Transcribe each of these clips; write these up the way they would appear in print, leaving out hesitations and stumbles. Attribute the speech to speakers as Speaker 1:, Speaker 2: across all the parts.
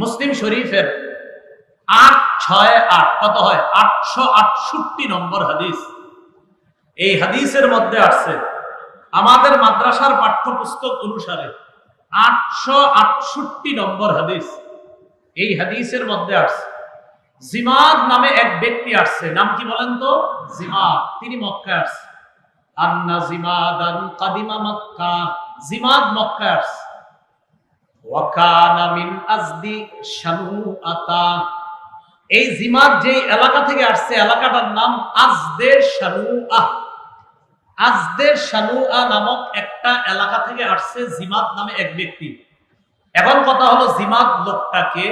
Speaker 1: মুসলিম শরীফের 868 কত হয় 868 নম্বর হাদিস। এই হাদিসের মধ্যে আসছে আমাদের মাদ্রাসার পাঠ্যপুস্তক অনুসারে 868 নম্বর হাদিস। এই হাদিসের মধ্যে আসছে জিমাদ নামে এক ব্যক্তি আসছে। নাম কি বলেন তো? জিমাদ। তিনি মক্কায় আসছে। আন্না জিমাদান কাদিমা মক্কা। জিমাদ মক্কায় আসছে। ওয়া কানা মিন আজদি শানুআতা। এই জিমাদ যেই এলাকা থেকে আসছে এলাকাটার নাম আজদে শানুআ। আজদে শানুআ নামক একটা এলাকা থেকে আসছে জিমাদ নামে এক ব্যক্তি। এখন কথা হলো জিমাদ লোকটাকে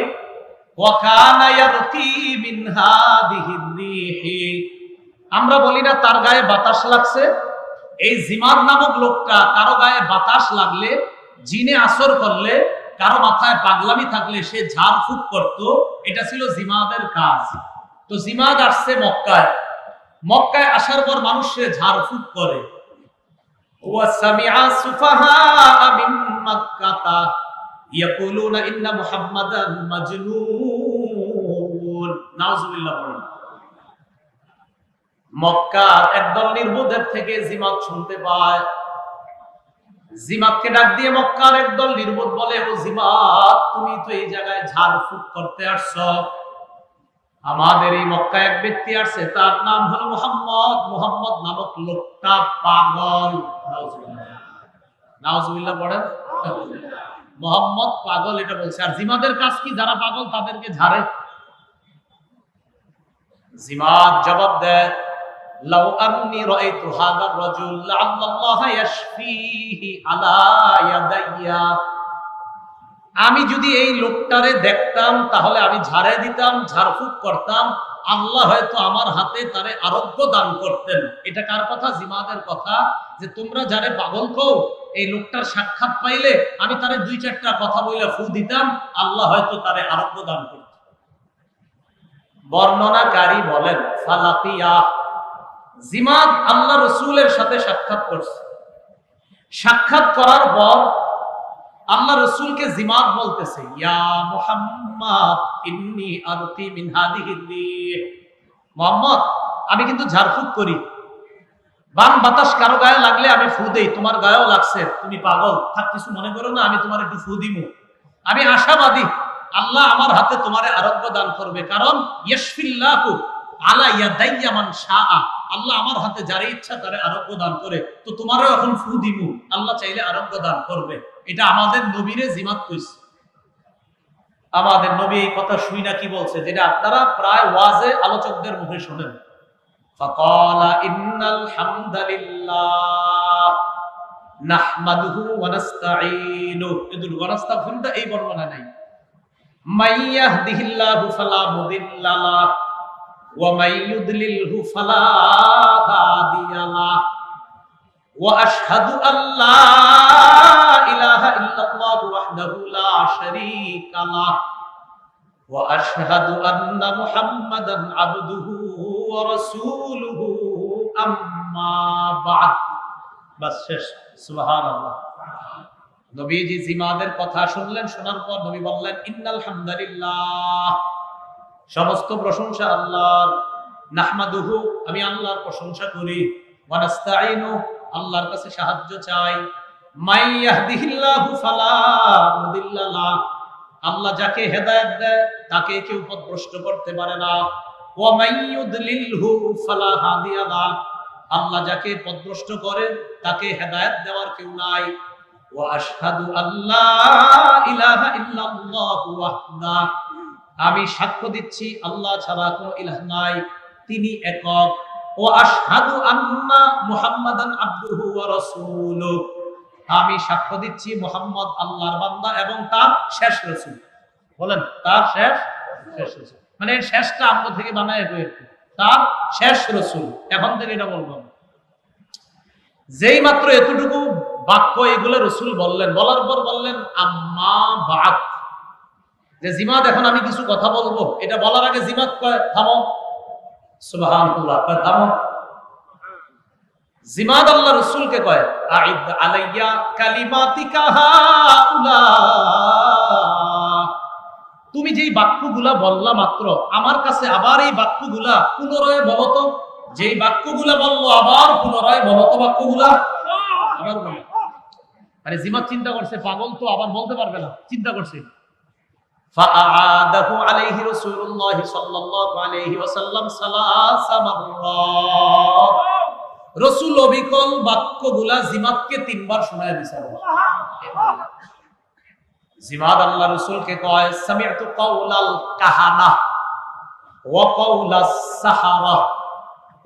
Speaker 1: আমরা বলি না তার গায়ে বাতাস লাগছে। এই জিমাদ নামক লোকটা কারো গায়ে বাতাস লাগলে, জিনে আসর করলে, কারো মাথায় পাগলামি থাকলে সে ঝাড়ফুঁক করত। এটা ছিল জিমাদের কাজ। তো জিমাদ আসছে মক্কায়। মক্কায় আসার পর মানুষ সে ঝাড়ফুঁক করে। ওয়াসামিআ সুফাহা মিন মক্কাতা ইয়াকুলুনা ইন্না মুহাম্মাদান মাজনুন। নাউজুবিল্লাহ বলেন। মক্কার একদল নির্বোধের থেকে জিমাদ শুনতে পায়। জিমাদকে ডাক দিয়ে মক্কার একদল নির্বোধ বলে, ও জিমাদ, তুমি তো এই জায়গায় ঝাড়ফুঁক করতে আসছো। আমাদের এই মক্কায় এক ব্যক্তি আসছে, তার নাম হলো মুহাম্মদ। মুহাম্মদ নামক লোকটা পাগল। নাউজুবিল্লাহ বলেন। মুহাম্মদ পাগল, এটা বলছে। আর জিমাদের কাজ কি? যারা পাগল তাদেরকে ঝাড়ে। জিমাদ জবাব দেয়, লাউ আন্নী রাআইতু হাযার রাজুল লাআল্লাল্লাহা ইয়াশফিহি আলা ইয়াদাইয়া। আমি যদি এই লোকটারে দেখতাম তাহলে আমি ঝাড়ে দিতাম, ঝাড়ফুঁক করতাম, আল্লাহ হয়তো আমার হাতে তারে আরোগ্য দান করতেন। এটা কার কথা? জিমাদের কথা। যে তোমরা যারে পাগল কও, এই লোকটার সাক্ষাৎ পাইলে আমি তারে 2-4টা কথা বলে ফু দিতাম, আল্লাহ হয়তো তারে আরোগ্য দান করতেন। বর্ণনাকারী বলেন, ফালাকিয়া, জিমাদ আল্লাহ রসুলের সাথে সাক্ষাৎ করছে। সাক্ষাৎ করার পর আল্লাহ রসুলকে জিমাদ বলতেছে, ইয়া মুহাম্মদ ইন্নী আরতি মিন হাদিহির রিহ। মুহাম্মদ, আমি কিন্তু ঝাড়ফুঁক করি। বান বাতাস কারো গায়ে লাগলে আমি ফু দেই। তোমার গায়েও লাগছে, তুমি পাগল, থাক কিছু মনে করো না, আমি তোমার একটু ফু দিমু। আমি আশাবাদী আল্লাহ আমার হাতে তোমারে আরোগ্য দান করবে, কারণ ইয়াশফিল্লাহু আলা ইয়াদাইয়া মান শাআ। আল্লাহ আমার হাতে যারে ইচ্ছা তারে আরোগ্য দান করে। তো তোমারও এখন ফু দিমু, আল্লাহ চাইলে আরোগ্য দান করবে। এটা আমাদের নবীরে জিমাদ কইছে। আমাদের নবী এই কথা শুই না কি বলছে, যেটা আপনারা প্রায় ওয়াজে আলোচকদের মুখে শুনেন। ফাকালা ইন্নাল হামদালিল্লাহ নাহমাদুহু ওয়া নাস্তাঈনু। কিন্তু ওয়া নাস্তাগফিরুটা এই বর্ণনা নাই। মাইয়াহদিহিল্লাহু ফালা মুদিল্লা লাহু ওয়া মাইয়ুদলিলহু ফালা হাদিয়া লাহু ওয়া আশহাদু আল্লা ইলাহা ইল্লাল্লাহু ওয়াহদাহু লা শারীকা লাহু ওয়া আশহাদু আন্না মুহাম্মাদান আবদুহু ওয়া রাসূলুহু আম্মা বা'দ। বাস শেষ। সুবহানাল্লাহ। নবীজি জিমাদের কথা শুনলেন। শোনার পর নবী বললেন, ইন্নাল হামদালিল্লাহ, সমস্ত প্রশংসা আল্লাহর। নাহমাদুহু, আমি আল্লাহর প্রশংসা করি। ওয়া নাস্তাঈনু, আল্লাহর কাছে সাহায্য চাই। মাইয়াহদিহিল্লাহু ফালা মুদিল্লা লাহু, আল্লাহ যাকে হেদায়েত দেয় তাকে কেউ পথভ্রষ্ট করতে পারে না। ওয়া মাইয়ুদলিলহু ফালা হাদিয়া লাহু, আল্লাহ যাকে পথভ্রষ্ট করে তাকে হেদায়েত দেওয়ার কেউ নাই। ওয়া আশহাদু আল্লা ইলাহা ইল্লাল্লাহু ওয়াহদাহু, আমি সাক্ষ্য দিচ্ছি আল্লাহ ছাড়া কোনো ইলাহ নাই, তিনি একক। ওয়া আশহাদু আন্না মুহাম্মাদান আবদুহু ওয়া রাসূলুহু, আমি সাক্ষ্য দিচ্ছি মুহাম্মদ আল্লাহর বান্দা এবং তার শেষ রাসূল। বলেন, তার শেষ রাসূল। মানে এর শেষটা আমরা থেকে বানায় হয়েছে, তার শেষ রাসূল। এখন থেকে এটা বলবো। যেই মাত্র এতটুকু বাক্য এগুলো রাসূল বললেন, বলার পর বললেন আম্মা বা'দ, যে জিমাদ এখন আমি কিছু কথা বলবো। এটা বলার আগে জিমাদ কয় থামো। সুবহানাল্লাহ, থামো। জিমাদ আল্লাহ রাসূলকে কয়, আইদ আলাইয়া কালিমাতিকা হাউলা, তুমি যেই বাক্যগুলা বললা মাত্র, আমার কাছে আবার এই বাক্যগুলা পুনরায় বলো তো। যেই বাক্যগুলা বললো আবার পুনরায় বলো তো বাক্যগুলা। আবার বলো। আরে জিমাত চিন্তা করছে পাগল, তো আবার বলতে পারবে না, চিন্তা করছে। فأعاده عليه رسول الله صلى الله عليه وسلم ثلاث مرات। রাসূল অবিকল বাক্যগুলা জিমাতকে 3 বার শোনায় দিয়েছেন। জিমাত আল্লাহ রাসূলকে কয়, সামি'তু কাওলাল কাহানা ওয়া কাওলাস সাহারা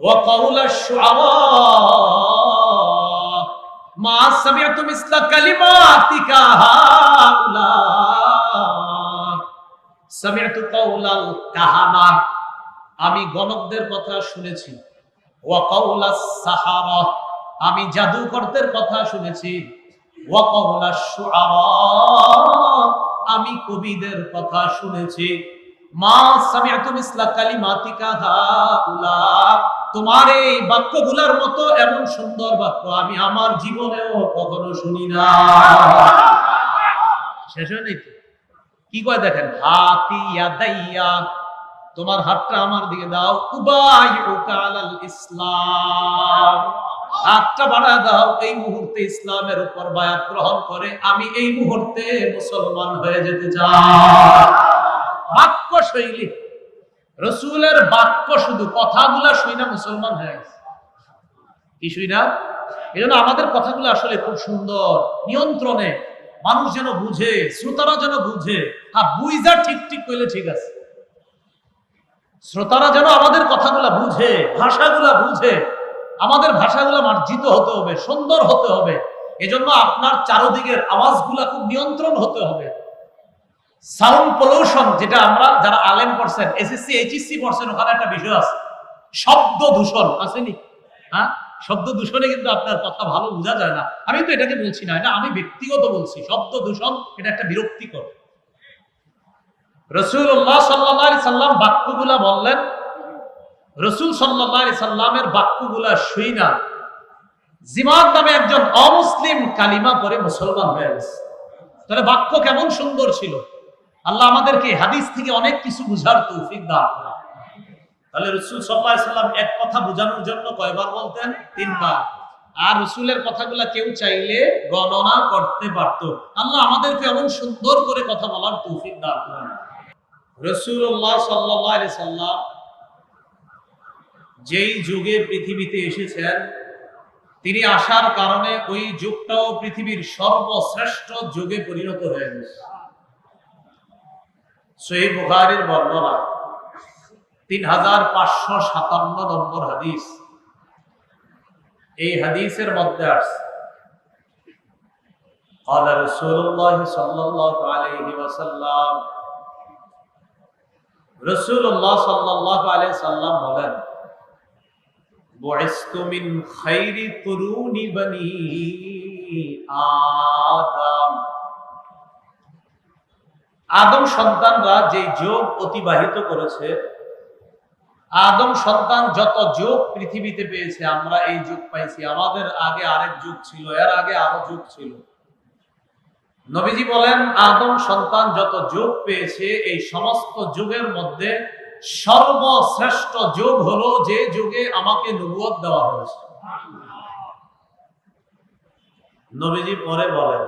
Speaker 1: ওয়া কাওলাশ শুআরা মা সামি'তু মিসলা কালিমাতিকা হাউলা। সামি'তু কাওলাল কাহানা, আমি গণকদের কথা শুনেছি। ওয়া কাওলাস সাহারা, আমি জাদুকরদের কথা শুনেছি। ওয়া কাওলাশ শুআরা, আমি কবিদের কথা শুনেছি। মা সামি'তু মিসলা কালিমাতিকা হাউলা, তোমার এই বাক্যগুলোর মতো এমন সুন্দর বাক্য আমি আমার জীবনেও কখনো শুনি না। শেষ হয় নাই তো? কি কয় দেখেন, হাতি ইয়াদাইয়া, তোমার হাতটা আমার দিকে দাও। উবাইউকা আলাল ইসলাম, হাতটা বাড়ায় দাও, এই মুহূর্তে ইসলামের উপর বায়াত গ্রহণ করে আমি এই মুহূর্তে মুসলমান হয়ে যেতে চাই। বাক্য শৈলী, রাসূলের বাক্য, শুধু কথাগুলা শুইনা মুসলমান হয়ে গেছে। কি শুইনা? এজন্য আমাদের কথাগুলো আসলে খুব সুন্দর, নিয়ন্ত্রণে, মানুষ যেন বুঝে, শ্রোতারা যেন বুঝে। আর বুঝা ঠিক ঠিক কইলে ঠিক আছে, শ্রোতারা যেন আমাদের কথাগুলা বুঝে, ভাষাগুলা বুঝে। আমাদের ভাষাগুলা মার্জিত হতে হবে, সুন্দর হতে হবে। এজন্য আপনার চারদিকের আওয়াজগুলা খুব নিয়ন্ত্রণ হতে হবে। সাউন্ড পলিউশন, যেটা আমরা যারা আলেম পড়ছেন, এসএসসি এইচএসসি পড়ছেন, ওখানে একটা বিষয় আছে, শব্দ দূষণ আসেনি? হ্যাঁ, শব্দ দূষণে কিন্তু আপনার কথা ভালো বোঝা যায় না। আমি তো এটাকে বলছি না, এটা আমি ব্যক্তিগত বলছি। শব্দ দূষণ এটা একটা বিরক্তিকর। রাসূলুল্লাহ সাল্লাল্লাহু আলাইহি সাল্লাম বাক্যগুলা বললেন, রাসূল সাল্লাল্লাহু আলাইহি সাল্লামের বাক্যগুলা শুইনা জিমাত নামে একজন অমুসলিম কালিমা পড়ে মুসলমান হয়ে গেছে। তাহলে বাক্য কেমন সুন্দর ছিল! আল্লাহ আমাদেরকে হাদিস থেকে অনেক কিছু বুঝার তৌফিক দান করেন। তাহলে রাসূল সাল্লাল্লাহু আলাইহি সাল্লাম এক কথা বোঝানোর জন্য কয়বার বলতেন? 3 বার। আর রাসূলের কথাগুলা কেউ চাইলে গণনা করতে পারত। আল্লাহ আমাদেরকে এমন সুন্দর করে কথা বলার তৌফিক দান করেন। রাসূলুল্লাহ সাল্লাল্লাহু আলাইহি সাল্লাম যেই যুগে পৃথিবীতে এসেছেন, তিনি আসার কারণে ওই যুগটাও পৃথিবীর সর্বশ্রেষ্ঠ যুগে পরিণত হয়ে গেছে। সহিহ বুখারীর বর্ণনা 3557 নম্বর হাদিস। এই হাদিসের মধ্যে আছে, قال رسول الله صلى الله عليه وسلم, রাসূলুল্লাহ সাল্লাল্লাহু আলাইহি সাল্লাম বলেন, বুইসতু মিন খাইরি কুরুনি বনি আদম। আদম সন্তানরা যে যুগ অতিবাহিত করেছে, আদম সন্তান যত যুগ পৃথিবীতে পেয়েছে, আমরা এই যুগ পাইছি। আমাদের আগে আরেক যুগ ছিল, এর আগে আরো যুগ ছিল। নবীজি বলেন, আদম সন্তান যত যুগ পেয়েছে, এই সমস্ত যুগের মধ্যে সর্বশ্রেষ্ঠ যুগ হলো যে যুগে আমাকে নবুয়ত দেওয়া হয়েছে। নবীজি পরে বলেন,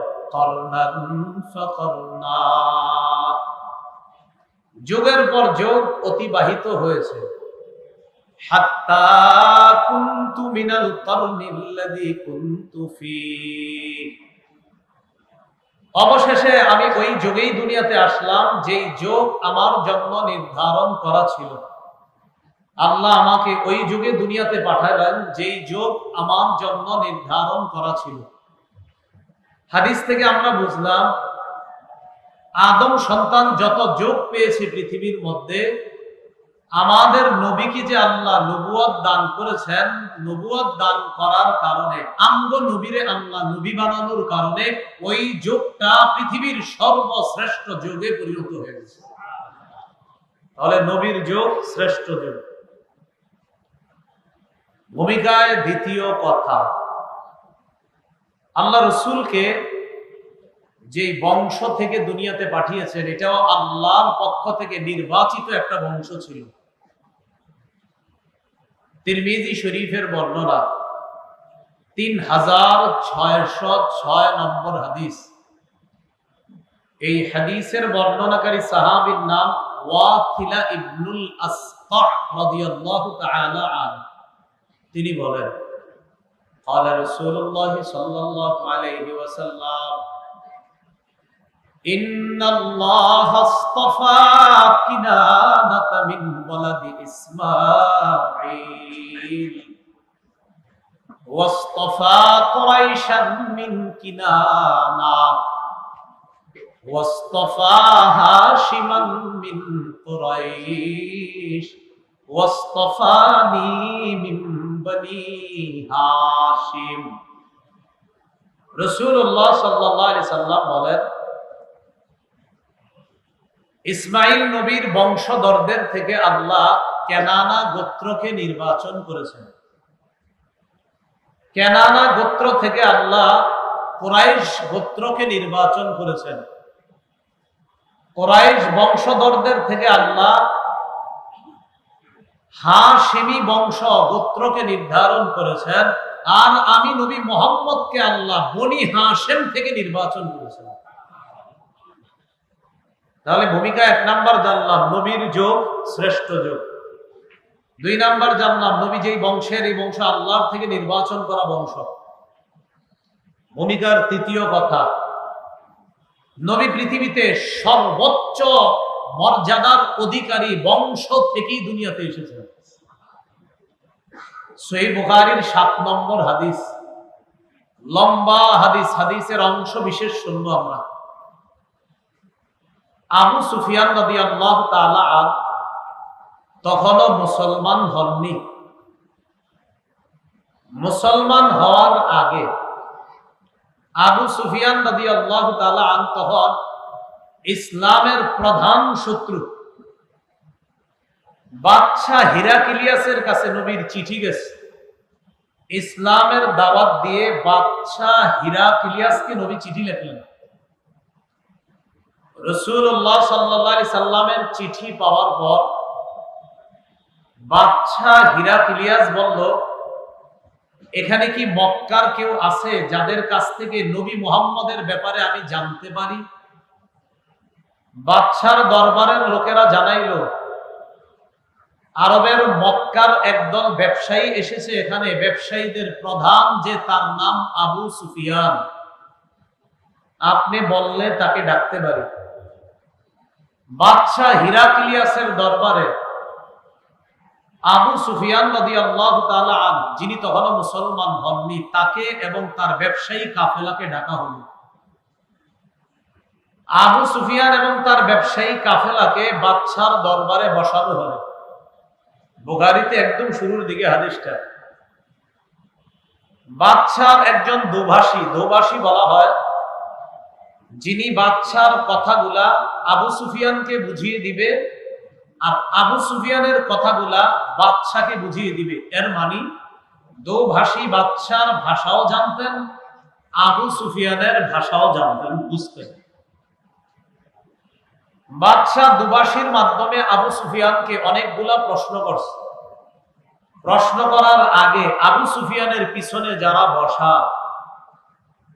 Speaker 1: যুগের পর যুগ অতিবাহিত হয়েছে, হাত্তা কুনতু মিনাল কারনিল্লাযী কুনতু ফীহি, অবশেষে আমি ওই যুগেই দুনিয়াতে আসলাম যেই যুগ আমার জন্ম নির্ধারণ করা ছিল। আল্লাহ আমাকে ওই যুগে দুনিয়াতে পাঠালেন যেই যুগ আমার জন্ম নির্ধারণ করা ছিল। হাদিস থেকে আমরা বুঝলাম, আদম সন্তান যত যুগ পেয়েছে পৃথিবীর মধ্যে, আমাদের নবীকে যে আল্লাহ নবুয়ত দান করেছেন, নবুয়ত দান করার কারণে, আমগো নবীরে আল্লাহ নবী বানানোর কারণে ওই যুগটা পৃথিবীর সর্বশ্রেষ্ঠ যুগে পরিণত হয়ে গেছে। তাহলে নবীর যুগ শ্রেষ্ঠ যুগ। ভূমিকায় দ্বিতীয় কথা, আল্লাহ রাসূলকে যে বংশ থেকে দুনিয়াতে পাঠিয়েছেন এটাও আল্লাহর পক্ষ থেকে নির্বাচিত একটা বংশ ছিল। তিরমিজি শরীফের বর্ণনা 3606 নম্বর হাদিস। এই হাদিসের বর্ণনাকারী সাহাবীর নাম ওয়াথিলা ইবনুল আসকা রাদিয়াল্লাহু তাআলা আনহু। তিনি বলেন قال رسول الله صلى الله عليه وسلم إن الله اصطفى كنانة من ولد إسماعيل واصطفى قريشا من كنانة واصطفى هاشما من قريش واصطفاني من بني هاشم। রাসূলুল্লাহ সাল্লাল্লাহু আলাইহি সাল্লাম বলেন, ইসমাইল নবীর বংশধরদের থেকে আল্লাহ কেনানা গোত্রকে নির্বাচন করেছেন। কেনানা গোত্র থেকে আল্লাহ কুরাইশ গোত্রকে নির্বাচন করেছেন। কুরাইশ বংশধরদের থেকে আল্লাহ হাশিমি বংশ গোত্রকে নির্ধারণ করেছেন। আর আমি নবী মুহাম্মদকে আল্লাহ বনি হাশেম থেকে নির্বাচন করেছেন। তাহলে ভূমিকা 1 নাম্বার জানলাম, নবীর যোগ শ্রেষ্ঠ যোগ। 2 নাম্বার জানলাম, নবী যেই বংশের, এই বংশ আল্লাহর থেকে নির্বাচন করা বংশ। ভূমিকার 3য় কথা, নবী পৃথিবীতে সর্বোচ্চ মর্যাদার অধিকারী বংশ থেকেই দুনিয়াতে এসেছেন। সহিহ বুখারীর 7 নম্বর হাদিস, লম্বা হাদিস, হাদিসের অংশ বিশেষ শুনবো আমরা। আবু সুফিয়ান রাদিয়াল্লাহু তাআলা আনহু তখনও মুসলমান হননি। মুসলমান হওয়ার আগে আবু সুফিয়ান রাদিয়াল্লাহু তাআলা আনহু তখন ইসলামের প্রধান শত্রু। বাদশা হিরাক্লিয়াসের কাছে নবীর চিঠি গেছে, ইসলামের দাওয়াত দিয়ে বাদশা হিরাক্লিয়াসকে নবী চিঠি লিখলেন। রাসূলুল্লাহ সাল্লাল্লাহু আলাইহি সাল্লামের চিঠি পাওয়ার পর বাদশা হিরাক্লিয়াস বলল, এখানে কি মক্কার কেউ আছে যাদের কাছ থেকে নবী মুহাম্মদের ব্যাপারে আমি জানতে পারি? বাদশার দরবারের লোকেরা জানাইল, আরবের মক্কার একদল ব্যবসায়ী এসেছে এখানে। ব্যবসায়ীদের প্রধান যে, তার নাম আবু সুফিয়ান, আপনি বললে তাকে ডাকতে পারি। বাদশা হিরাক্লিয়াসের দরবারে আবু সুফিয়ান রাদিয়াল্লাহু তাআলা আনহু, যিনি তখনও মুসলমান হননি, তাকে এবং তার ব্যবসায়ী কাফেলাকে ডাকা হলো। আবু সুফিয়ান এবং তার ব্যবসায়ী কাফেলাকে বাদশার দরবারে বসানো হলো। বুখারীতে একদম শুরুর দিকে হাদিসটা। বাদশার একজন দোভাষী বলা হয়, যিনি বাদশার কথাগুলা আবু সুফিয়ানকে বুঝিয়ে দিবে আর আবু সুফিয়ানের কথাগুলা বাদশাকে বুঝিয়ে দিবে। এর মানে দোভাষী বাদশার ভাষাও জানতেন, আবু সুফিয়ানের ভাষাও জানতেন, বুঝতেন। বাদশা দুভাষীর মাধ্যমে আবু সুফিয়ানকে অনেকগুলা প্রশ্ন করছে। প্রশ্ন করার আগে আবু সুফিয়ানের পিছনে যারা বসা,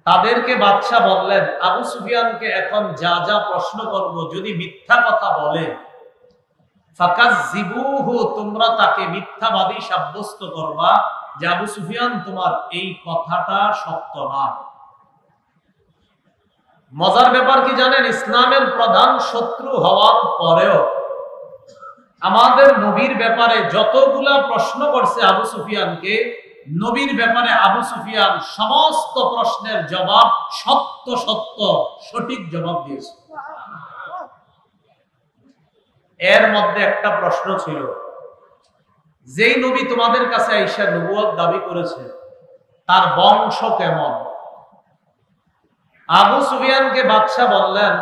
Speaker 1: তাদেরকে বাদশা বললেন, আবু সুফিয়ানকে এখন যা যা প্রশ্ন করব, যদি মিথ্যা কথা বলে ফাকাযযিবুহু, তোমরা তাকে মিথ্যাবাদী সাব্যস্ত করবা যে আবু সুফিয়ান তোমার এই কথাটা সত্য না। মজার ব্যাপার কি জানেন? ইসলামের প্রধান শত্রু হওয়ার পরেও আমাদের নবীর ব্যাপারে যতগুলা প্রশ্ন করছে আবু সুফিয়ানকে, নবীর ব্যাপারে আবু সুফিয়ান সমস্ত প্রশ্নের জবাব সঠিক জবাব দিয়েছে। এর মধ্যে একটা প্রশ্ন ছিল, যেই নবী তোমাদের কাছে আইসা নবুয়ত দাবি করেছে, তার বংশ কেমন? আবু সুফিয়ানকে বাদশা বললেন,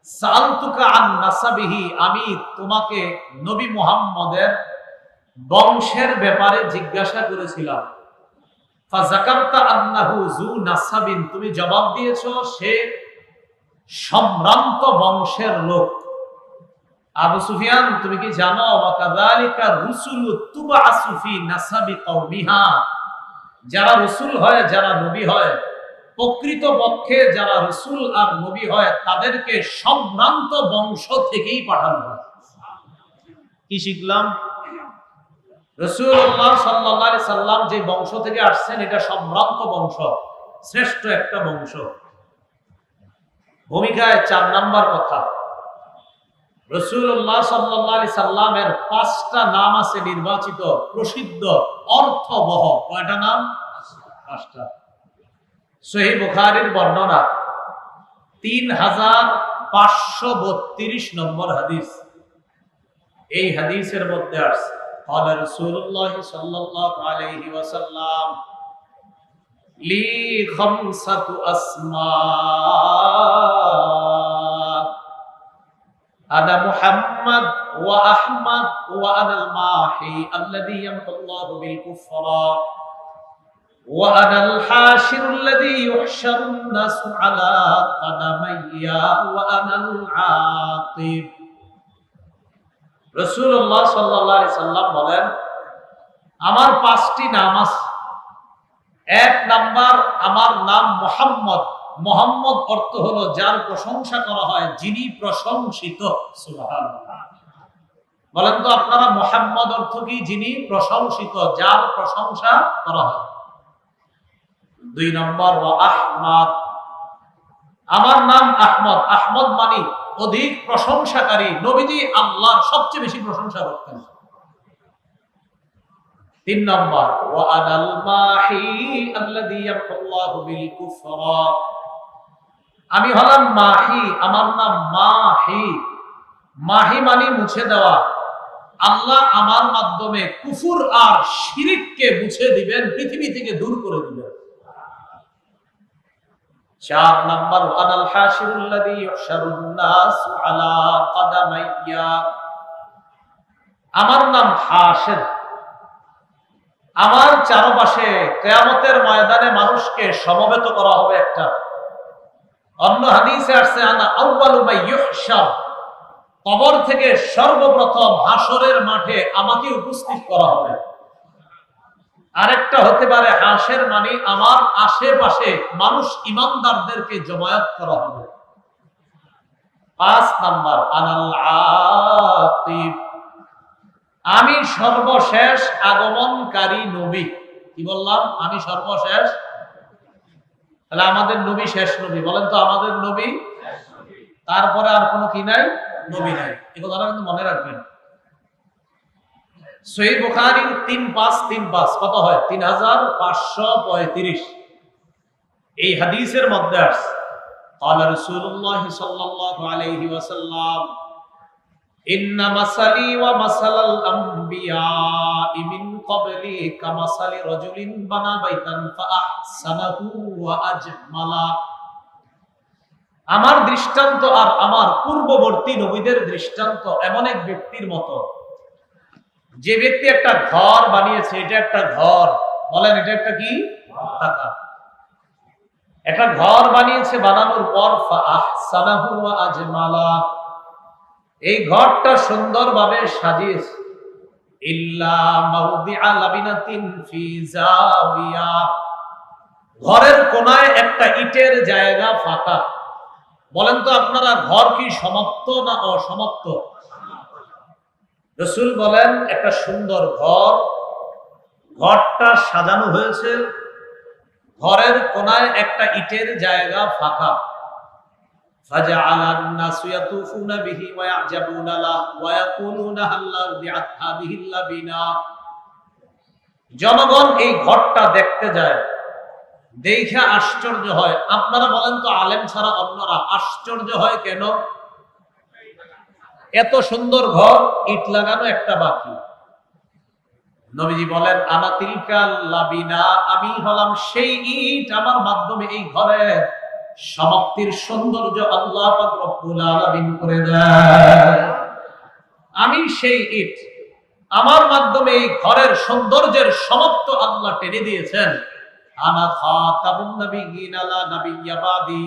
Speaker 1: সালতুকা আন নাসাবিহি, আমি তোমাকে নবী মুহাম্মদের বংশের ব্যাপারে জিজ্ঞাসা করেছিলাম। ফাযাকারতা আন্নাহু যু নাসাবিন, তুমি জবাব দিয়েছো সে সম্ভ্রান্ত বংশের লোক। আবু সুফিয়ান, তুমি কি জানো ওয়াকাযালিকা রুসুলু তুবআসু ফি নাসাবি কওমিহা, যারা রসুল হয়, যারা নবী হয়, প্রকৃত পক্ষে যারা রসুল আর নবী হয় তাদেরকে সম্ভ্রান্ত বংশ থেকেই পাঠানো হয়। কি শিখলাম? রাসূলুল্লাহ সাল্লাল্লাহু আলাইহি সাল্লাম যে বংশ থেকে আসছেন এটা সম্ভ্রান্ত বংশ, শ্রেষ্ঠ একটা বংশ। ভূমিকায় ৪ নাম্বার কথা, রাসূলুল্লাহ সাল্লাল্লাহু আলাইহি সাল্লামের ৫টা নাম আছে নির্বাচিত, প্রসিদ্ধ, অর্থবহ। কয়টা নাম? ৫টা। সহিহ বুখারীর বর্ণনা ৩৫৩২ নম্বর হাদিস। এই হাদিসের মধ্যে আছে قال رسول الله صلى الله عليه وسلم لي خمسة أسماء أنا محمد وأحمد وأنا الماحي الذي يمحو الله بالكفر وأنا الحاشر الذي يحشر الناس على قدمي وأنا العاقب। রাসূলুল্লাহ সাল্লাল্লাহু আলাইহি সাল্লাম বলেন, আমার ৫টি নাম আছে। ১ নাম্বার, আমার নাম মুহাম্মদ। মুহাম্মদ অর্থ হলো যার প্রশংসা করা হয়, যিনি প্রশংসিত। সুবহানাল্লাহ। বলেন তো আপনারা, মুহাম্মদ অর্থ কি? যিনি প্রশংসিত, যার প্রশংসা করা হয়। ২ নম্বর, ওয়া আহমদ, আমার নাম আহমদ। আহমদ মানে অধিক প্রশংসাকারী। নবীজি আল্লাহর সবচেয়ে বেশি প্রশংসা করতেন। ৩ নম্বর, ওয়া আনাল মাহি আল্লাযী ইয়ামহুল্লাহু বিল কুফরা, আমি হলাম মাহি, আমার নাম মাহি। মাহি মানে মুছে দেওয়া। আল্লাহ আমার মাধ্যমে কুফর আর শিরককে মুছে দিবেন, পৃথিবী থেকে দূর করে দিবেন। ৪ নাম্বার, আনাল হাশিরুল্লাযী ইউহশারুন নাস আলা কাদামাইয়া, আমার নাম হাশির, আমার চারপাশে কিয়ামতের ময়দানে মানুষকে সমবেত করা হবে একটা। অন্য হাদিসে আসছে আনা আউয়ালু মা ইউহশার, কবর থেকে সর্বপ্রথম হাসরের মাঠে আমাকে উপস্থিত করা হবে। আরেকটা হতে পারে হাসের মানে আমার আশেপাশে মানুষ ইমানদারদেরকে জমায়েত করা হবে। ৫ নাম্বার, আনাল আতিব, আমি সর্বশেষ আগমনকারী নবী। কি বললাম? আমি সর্বশেষ। তাহলে আমাদের নবী শেষ নবী। বলেন তো, আমাদের নবী, তারপরে আর কোনো কি নাই? নবী নাই। এই কথাটা কিন্তু মনে রাখবেন। সহিহ বুখারীর ৩৫৩৫ কত হয়? ৩৫৩৫। এই হাদিসের মধ্যে আছে قال رسول الله صلى الله عليه وسلم إن مثلي ومثل الأنبياء من قبلي كمثل رجل بنى بيتا فأحسنه وأجمله, আমার দৃষ্টান্ত আর আমার পূর্ববর্তী নবীদের দৃষ্টান্ত এমন এক ব্যক্তির মতো, যে ব্যক্তি একটা ঘর বানিয়েছে। এটা একটা ঘর, বলেন এটা একটা কি? টাকা। একটা ঘর বানিয়েছে, বানানোর পর ফাআহসানাহু ওয়া আজমালা, এই ঘরটা সুন্দরভাবে সাজিয়েছে। ইল্লা মাউদিআ লাবিনাতিন ফি জাওিয়া, ঘরের কোনায় একটা ইটের জায়গা ফাঁকা। বলেন তো আপনারা, ঘর কি সমাপ্ত না অসমাপ্ত? রাসূল বলেন একটা সুন্দর ঘর, ঘরটা সাজানো হয়েছে, ঘরের কোনায় একটা ইটের জায়গা ফাঁকা। ফাজআলান নাসু ইয়াতুফুনা বিহি ওয়া ইয়াজাবুনা লাহু ওয়া ইয়াকুলুনা হাল্লা বিআত হাযিহিল লাবিনা, জনগণ এই ঘরটা দেখতে যায়, দেখে আশ্চর্য হয়। আপনারা বলেন তো, আলেম ছাড়া অন্যরা আশ্চর্য হয় কেন? এত সুন্দর ঘর, ইট লাগানো একটা বাকি। নবীজি বলেন আনা তিলকাল লাবিনা, আমি হলাম সেই ইট, আমার মাধ্যমে এই ঘরের সমাপ্তির সৌন্দর্য আল্লাহ পাক রব্বুল আলামিন করে দেন। আমি সেই ইট, আমার মাধ্যমে এই ঘরের সৌন্দর্যের সমাপ্ত আল্লাহ টেনে দিয়েছেন। আনা খাতাবুন নবিয়্যিন লা নাবিয়্যা বাদি,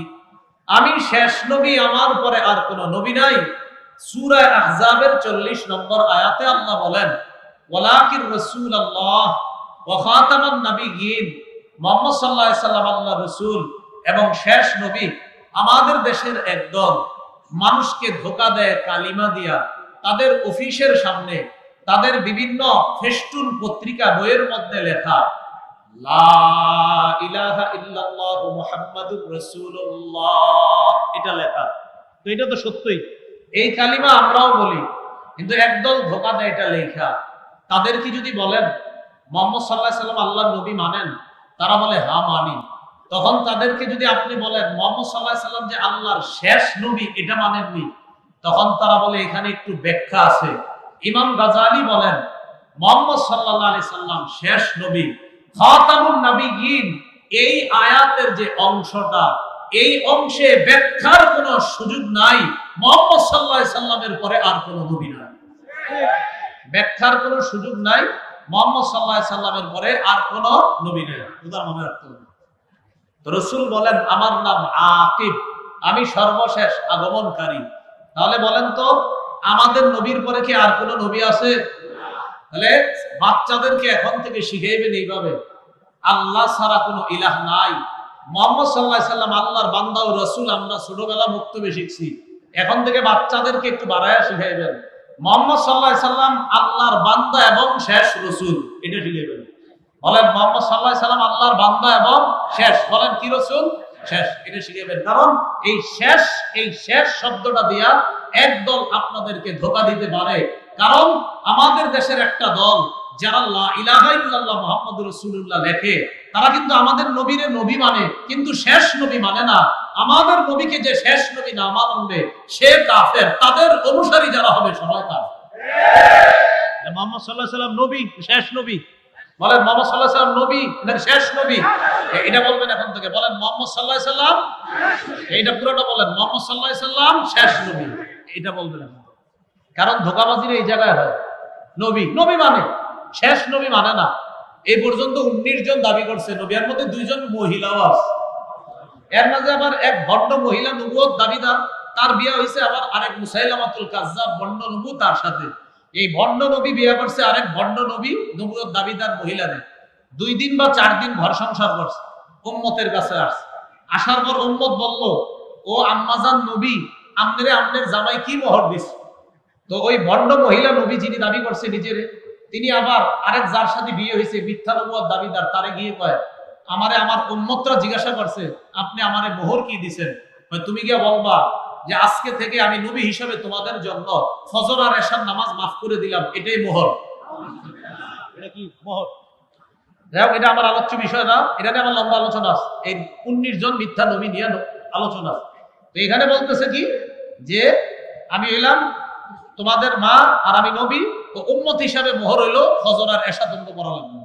Speaker 1: আমি শেষ নবী, আমার পরে আর কোন নবী নাই। সূরা আহজাবের 40 নম্বর আয়াতে আল্লাহ বলেন, ওয়ালাকির রাসূলুল্লাহ ওয়া খাতামান নাবিয়্যিন, মুহাম্মদ সাল্লাল্লাহু আলাইহি সাল্লাম আল্লাহর রাসূল এবং শেষ নবী। আমাদের দেশের একদল মানুষকে ধোঁকা দেয় কালিমা দিয়া, তাদের অফিসের সামনে তাদের বিভিন্ন ফেস্টুন পত্রিকা বইয়ের মধ্যে লেখা লা ইলাহা ইল্লাল্লাহ মুহাম্মাদুর রাসূলুল্লাহ, এটা লেখা। তো এটা তো সত্যই, এই কালিমা আমরাও বলি, কিন্তু একদল ধোঁকা দেয় এটা লেখা। তাদের কি যদি বলেন মুহাম্মদ সাল্লাল্লাহু আলাইহি সাল্লাম আল্লাহর নবী মানেন, তারা বলে হ্যাঁ মানি। তখন তাদেরকে যদি আপনি বলেন মুহাম্মদ সাল্লাল্লাহু আলাইহি সাল্লাম যে আল্লাহর শেষ নবী, এটা মানেননি, তখন তারা বলে এখানে একটু ব্যাখ্যা আছে। ইমাম গাজালি বলেন মুহাম্মদ সাল্লাল্লাহু আলাইহি সাল্লাম শেষ নবী, খাতামুন নাবিয়্যিন, এই আয়াতের যে অংশটা, এই অংশে ব্যাখ্যার কোনো সুযোগ নাই। মুহাম্মদ সাল্লাল্লাহু আলাইহি সাল্লামের পরে আর কোনো নবী নাই, ব্যাখ্যার কোনো সুযোগ নাই। মুহাম্মদ সাল্লাল্লাহু আলাইহি সাল্লামের পরে আর কোনো নবী নাই। উদাহরণ মনে রাখতে হবে। তো রাসূল বলেন আমার নাম আকিব, আমি সর্বশেষ আগমনকারী। তাহলে বলেন তো আমাদের নবীর পরে কি আর কোনো নবী আছে? তাহলে বাচ্চাদেরকে এখন থেকে শিখাইবেন এইভাবে, আল্লাহ ছাড়া কোনো ইলাহ নাই। মুহাম্মদ সাল্লাল্লাহু আলাইহি সাল্লাম আল্লাহর বান্দা ও রাসূল, আমরা ছোটবেলা বক্তব্যে শিখছি। এখন থেকে বাচ্চাদেরকে একটু বাড়ায়া শিখাইবেন, মুহাম্মদ সাল্লাল্লাহু আলাইহি সাল্লাম আল্লাহর বান্দা এবং শেষ রাসূল, এটা শিখাইবেন। বলেন মুহাম্মদ সাল্লাল্লাহু আলাইহি সাল্লাম আল্লাহর বান্দা এবং শেষ, বলেন কি রাসূল? শেষ, এটা শিখাইবেন। কারণ এই শেষ শব্দটা দিয়া একদল আপনাদেরকে ধোঁকা দিতে পারে। কারণ আমাদের দেশের একটা দল যারা লা ইলাহা ইল্লাল্লাহ মুহাম্মাদুর রাসূলুল্লাহ লেখে, তারা কিন্তু আমাদের নবীরে নবী মানে, কিন্তু শেষ নবী মানে না। আমাদের নবীকে যে শেষ নবী না মানবে সে কাফের, তাদের অনুসারী যারা হবে সবাই কাফের। মুহাম্মদ সাল্লাল্লাহু আলাইহি সাল্লাম নবী, শেষ নবী। বলেন মুহাম্মদ সাল্লাল্লাহু আলাইহি সাল্লাম নবী নাকি শেষ নবী? এটা বলবেন এখন থেকে। বলেন মুহাম্মদ সাল্লাল্লাহু আলাইহি সাল্লাম, এইটা পুরোটা বলেন মুহাম্মদ সাল্লাল্লাহু আলাইহি সাল্লাম শেষ নবী, এটা বলবেন এখন। কারণ ধোঁকাবাজির এই জায়গায় হয়, নবী নবী মানে, শেষ নবী মানে না। এই পর্যন্ত 19 জন দাবি করছে নবী, এর মধ্যে 2 জন মহিলাও আছে। এর মাঝে আবার এক ভণ্ড মহিলা নবুয়ত দাবিদার, তার বিয়ে হয়েছে আবার আরেক মুসাইলামাতুল কাজ্জাব ভণ্ড নবু, তার সাথে এই ভণ্ড নবী বিয়ে করছে আরেক ভণ্ড নবী নবুয়ত দাবিদার মহিলাদের। 2 দিন বা 4 দিন ঘর সংসার করছে, উম্মতের কাছে আসছে। আসার পর উম্মত বলল, ও আম্মাজান নবী, আমনের জামাই কি মোহর দিস? তো ওই ভণ্ড মহিলা নবী যিনি দাবি করছে নিজের, তিনি আবার আরেক যার সাথে বিয়ে হয়েছে মিথ্যা নবুয়ত দাবিদার, তারে গিয়ে কয় আমারে আমার উম্মতরা জিজ্ঞাসা করছে আপনি আমারে মোহর কি দিবেন? তুমি গিয়ে বলবা যে আজকে থেকে আমি নবী হিসেবে তোমাদের জন্য ফজর আর এশার নামাজ মাফ করে দিলাম, এটাই মোহর। এটা কি মোহর? যাই এটা আমার আলোচ্য বিষয় না, এটা নিয়ে আমার লম্বা আলোচনা আছে। এই 19 জন মিথ্যা নবী নিয়ে আলোচনা আছে। তো এখানে বলতেছে কি যে আমি হইলাম তোমাদের মা আর আমি নবী, তো উম্মত হিসাবে মোহর হইলো ফজর আর এশা দণ্ড পড়া লাগবে।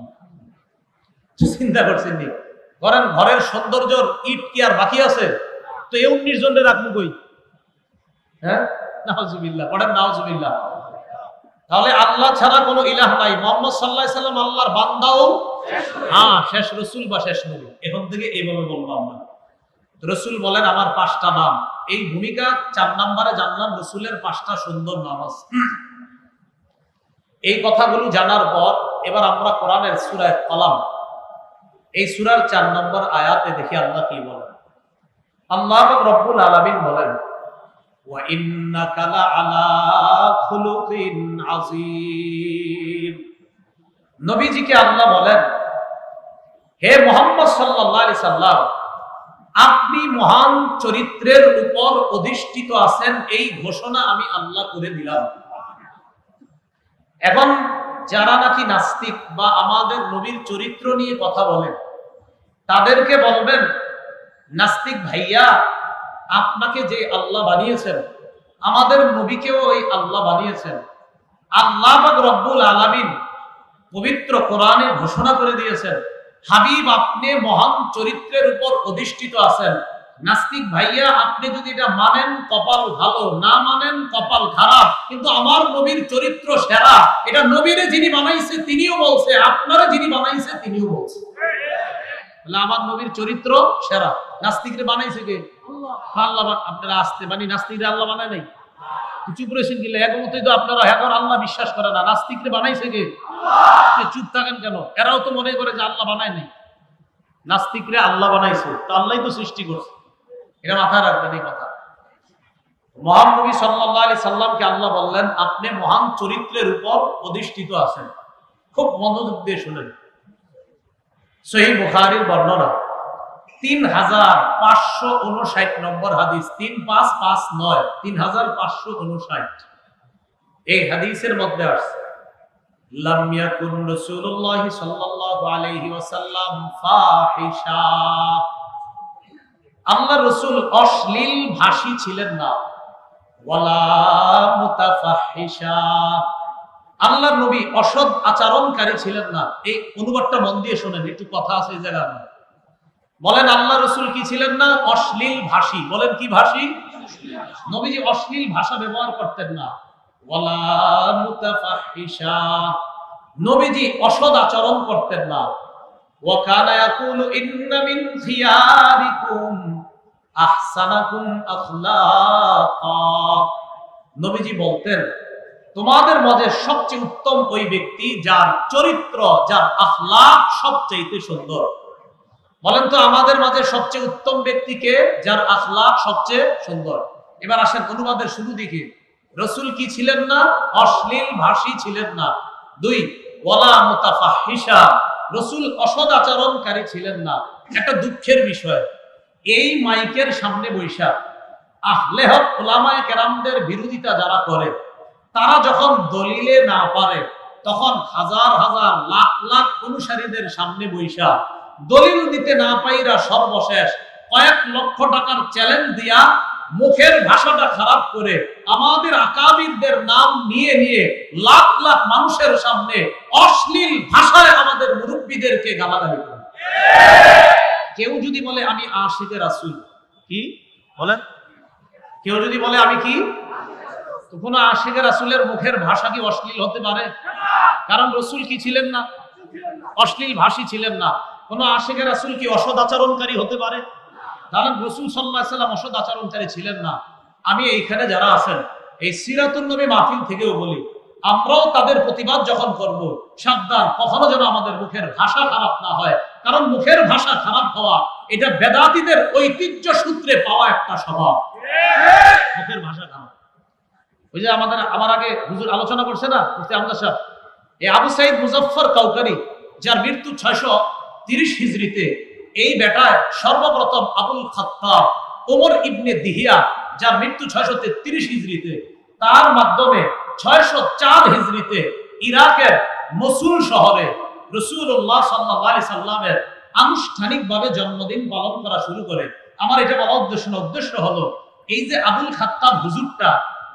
Speaker 1: চিন্তা করছেন নি? করেন ঘরের সৌন্দর্যর ইট কি আর বাকি আছে? তো এই 19 জনের রাখবো কই? হ্যাঁ, নাউজুবিল্লাহ, পড়েন নাউজুবিল্লাহ। তাহলে আল্লাহ ছাড়া কোনো ইলাহ নাই। মুহাম্মদ সাল্লাল্লাহু আলাইহি সাল্লাম আল্লাহর বান্দাও হ্যাঁ শেষ রাসূল বা শেষ নবী। এখন থেকে এইভাবে বলবো আমরা। রাসূল বলেন আমার 5টা নাম। এই ভূমিকা 4 নম্বরে জানলাম রাসূলের 5টা সুন্দর নাম আছে। এই কথাগুলো জানার পর এবার আমরা কোরআনের সূরা কলাম, এই সূরার 4 নম্বর আয়াতে দেখি আল্লাহ কি বলেন। আল্লাহ রাব্বুল আলামিন বলেন ওয়া ইন্নাকা লাআলা খুলুকিন আযীম। নবীজিকে আল্লাহ বলেন হে মুহাম্মদ সাল্লাল্লাহু আলাইহি সাল্লাম, আপনি মহান চরিত্রের উপর অধিষ্ঠিত আছেন, এই ঘোষণা আমি আল্লাহ করে দিলাম। এখন যারা নাকি নাস্তিক বা আমাদের নবীর চরিত্র নিয়ে কথা বলেন, তাদেরকে বলবেন নাস্তিক ভাইয়া, আপনাকে যে আল্লাহ বানিয়েছেন আমাদের নবীকেও ওই আল্লাহ বানিয়েছেন। আল্লাহ পাক রব্বুল আলামিন পবিত্র কোরআনে ঘোষণা করে দিয়েছেন হাবিব আপনি মহান চরিত্রের উপর অধিষ্ঠিত আছেন। নাস্তিক ভাইয়া, আপনি যদি এটা মানেন কপাল ভালো, না মানেন কপাল খারাপ, কিন্তু আমার নবীর চরিত্র সেরা। এটা নবীরে যিনি বানাইছে তিনিও বলছে, আপনারা যিনি বানাইছে তিনিও বলছে। আমার নবীর চরিত্র সেরা। নাস্তিকরে বানাইছে কে? আল্লাহ আপনারা আসতে মানে নাস্তিকরা আল্লাহ বানায় নাই, চুপ করেছেন কিলে একমতই তো আপনারা এখন আল্লাহ বিশ্বাস করে না, নাস্তিকরে বানাইছে কে? চুপ থাকেন কেন? এরাও তো মনে করে যে আল্লাহ বানায় নাই, নাস্তিকরে আল্লাহ বানাইছে, তো আল্লাহই তো সৃষ্টি করছে। এটা মাথায় রাখবেন এই কথা। মহান নবী সাল্লাল্লাহু আলাইহি সাল্লামকে আল্লাহ বললেন আপনি মহান চরিত্রের উপর অধিষ্ঠিত আছেন। খুব মনোযোগ দিয়ে শুনেন। সহিহ বুখারীর বর্ণনা 3559 নম্বর হাদিস, 3559 3559 এই হাদিসের মধ্যে আছে লাম ইয়াকুন রাসূলুল্লাহ সাল্লাল্লাহু আলাইহি ওয়াসাল্লাম ফাহিশা, আল্লাহর রাসূল অশ্লীল ভাষী ছিলেন না, ওয়ালা মুতাফাহিশা, আল্লাহর নবী অসৎ আচরণকারী ছিলেন না। এই অনুবাদটা মন দিয়ে শোনেন, একটু কথা আছে এই জায়গায়। বলেন আল্লাহ রাসূল কি ছিলেন না? অশ্লীল ভাষী। বলেন কি ভাষী? নবীজি অশ্লীল ভাষা ব্যবহার করতেন না। ওয়ালা মুতাফাহিশা, নবীজি অসৎ আচরণ করতেন না। ওয়া কানা ইয়াকুলু ইন্না মিন খিয়ারিকুম আহসানাকুম আখলাকা, নবীজি বলতেন তোমাদের মধ্যে সবচেয়ে উত্তম ওই ব্যক্তি যার চরিত্র, যার আখলাক সবচেয়ে সুন্দর। বলেন তো আমাদের মাঝে সবচেয়ে উত্তম ব্যক্তিকে যার আখলাক সবচেয়ে সুন্দর। এবার আসেন অনুবাদের শুরু দিকে। রাসূল কি ছিলেন না? অশ্লীল ভাষী ছিলেন না। 2 ওয়ালা মুতাফাহিশা, রাসূল অসৎ আচরণকারী ছিলেন না। একটা দুঃখের বিষয়, এই মাইকের সামনে বৈশা আহলে হক উলামায়ে কেরামদের বিরোধিতা যারা করে, তারা যখন দলিলে না পারে তখন হাজার হাজার লাখ লাখ অনুসারীদের সামনে বৈশা দলিল দিতে না পাইরা সর্বশেষ কয়েক লক্ষ টাকার চ্যালেঞ্জ দিয়া মুখের ভাষাটা খারাপ করে আমাদের আকাবিরদের নাম নিয়ে নিয়ে লাখ লাখ মানুষের সামনে অশ্লীল ভাষায় আমাদের মুরব্বীদেরকে গালাগালি করে। কেউ যদি বলে আমি আশিকে রাসূল, কি বলেন? কেউ যদি বলে আমি কি, তো কোন আশিকে রাসূলের মুখের ভাষা কি অশ্লীল হতে পারে? কারণ রাসূল কি ছিলেন না? অশ্লীল ভাষী ছিলেন না। কোন আশিকে রাসূল কি অসৎ আচরণকারী হতে পারে? কারণ রাসূল সাল্লাল্লাহু আলাইহি ওয়াসাল্লাম অসৎ আচরণকারী ছিলেন না। আমি এইখানে যারা আছেন এই সিরাতুন নবী মাহফিল থেকেও বলি, আমরাও তাদের প্রতিবাদ যখন করব, সাবধান কখনো যেন আমাদের মুখের ভাষা খারাপ না হয়। কারণ মুখের ভাষা খারাপ হওয়া এটা বেদাতীদের ঐতিহ্য সূত্রে পাওয়া একটা স্বভাব। মুখের ভাষা খারাপ। ওই যে আমার আগে হুজুর আলোচনা করছে না মুফতি আহমদ সাহেব, এই আবু সাইদ মুজাফফর কাউকারি যার মৃত্যু 630 হিজরিতে, এই বেটায় সর্বপ্রথম আবুল খাত্তাব ওমর ইবনে দিহিয়া যার মৃত্যু 633 হিজরিতে, তার মাধ্যমে 604 হিজরিতে ইরাকের মসুল শহরে রাসূলুল্লাহ সাল্লাল্লাহু আলাইহি সাল্লামের আনুষ্ঠানিকভাবে জন্মদিন পালন করা শুরু করে। আমার এটা বলা উদ্দেশ্য হলো এই যে আবুল খাত্তাব হুজুরটা,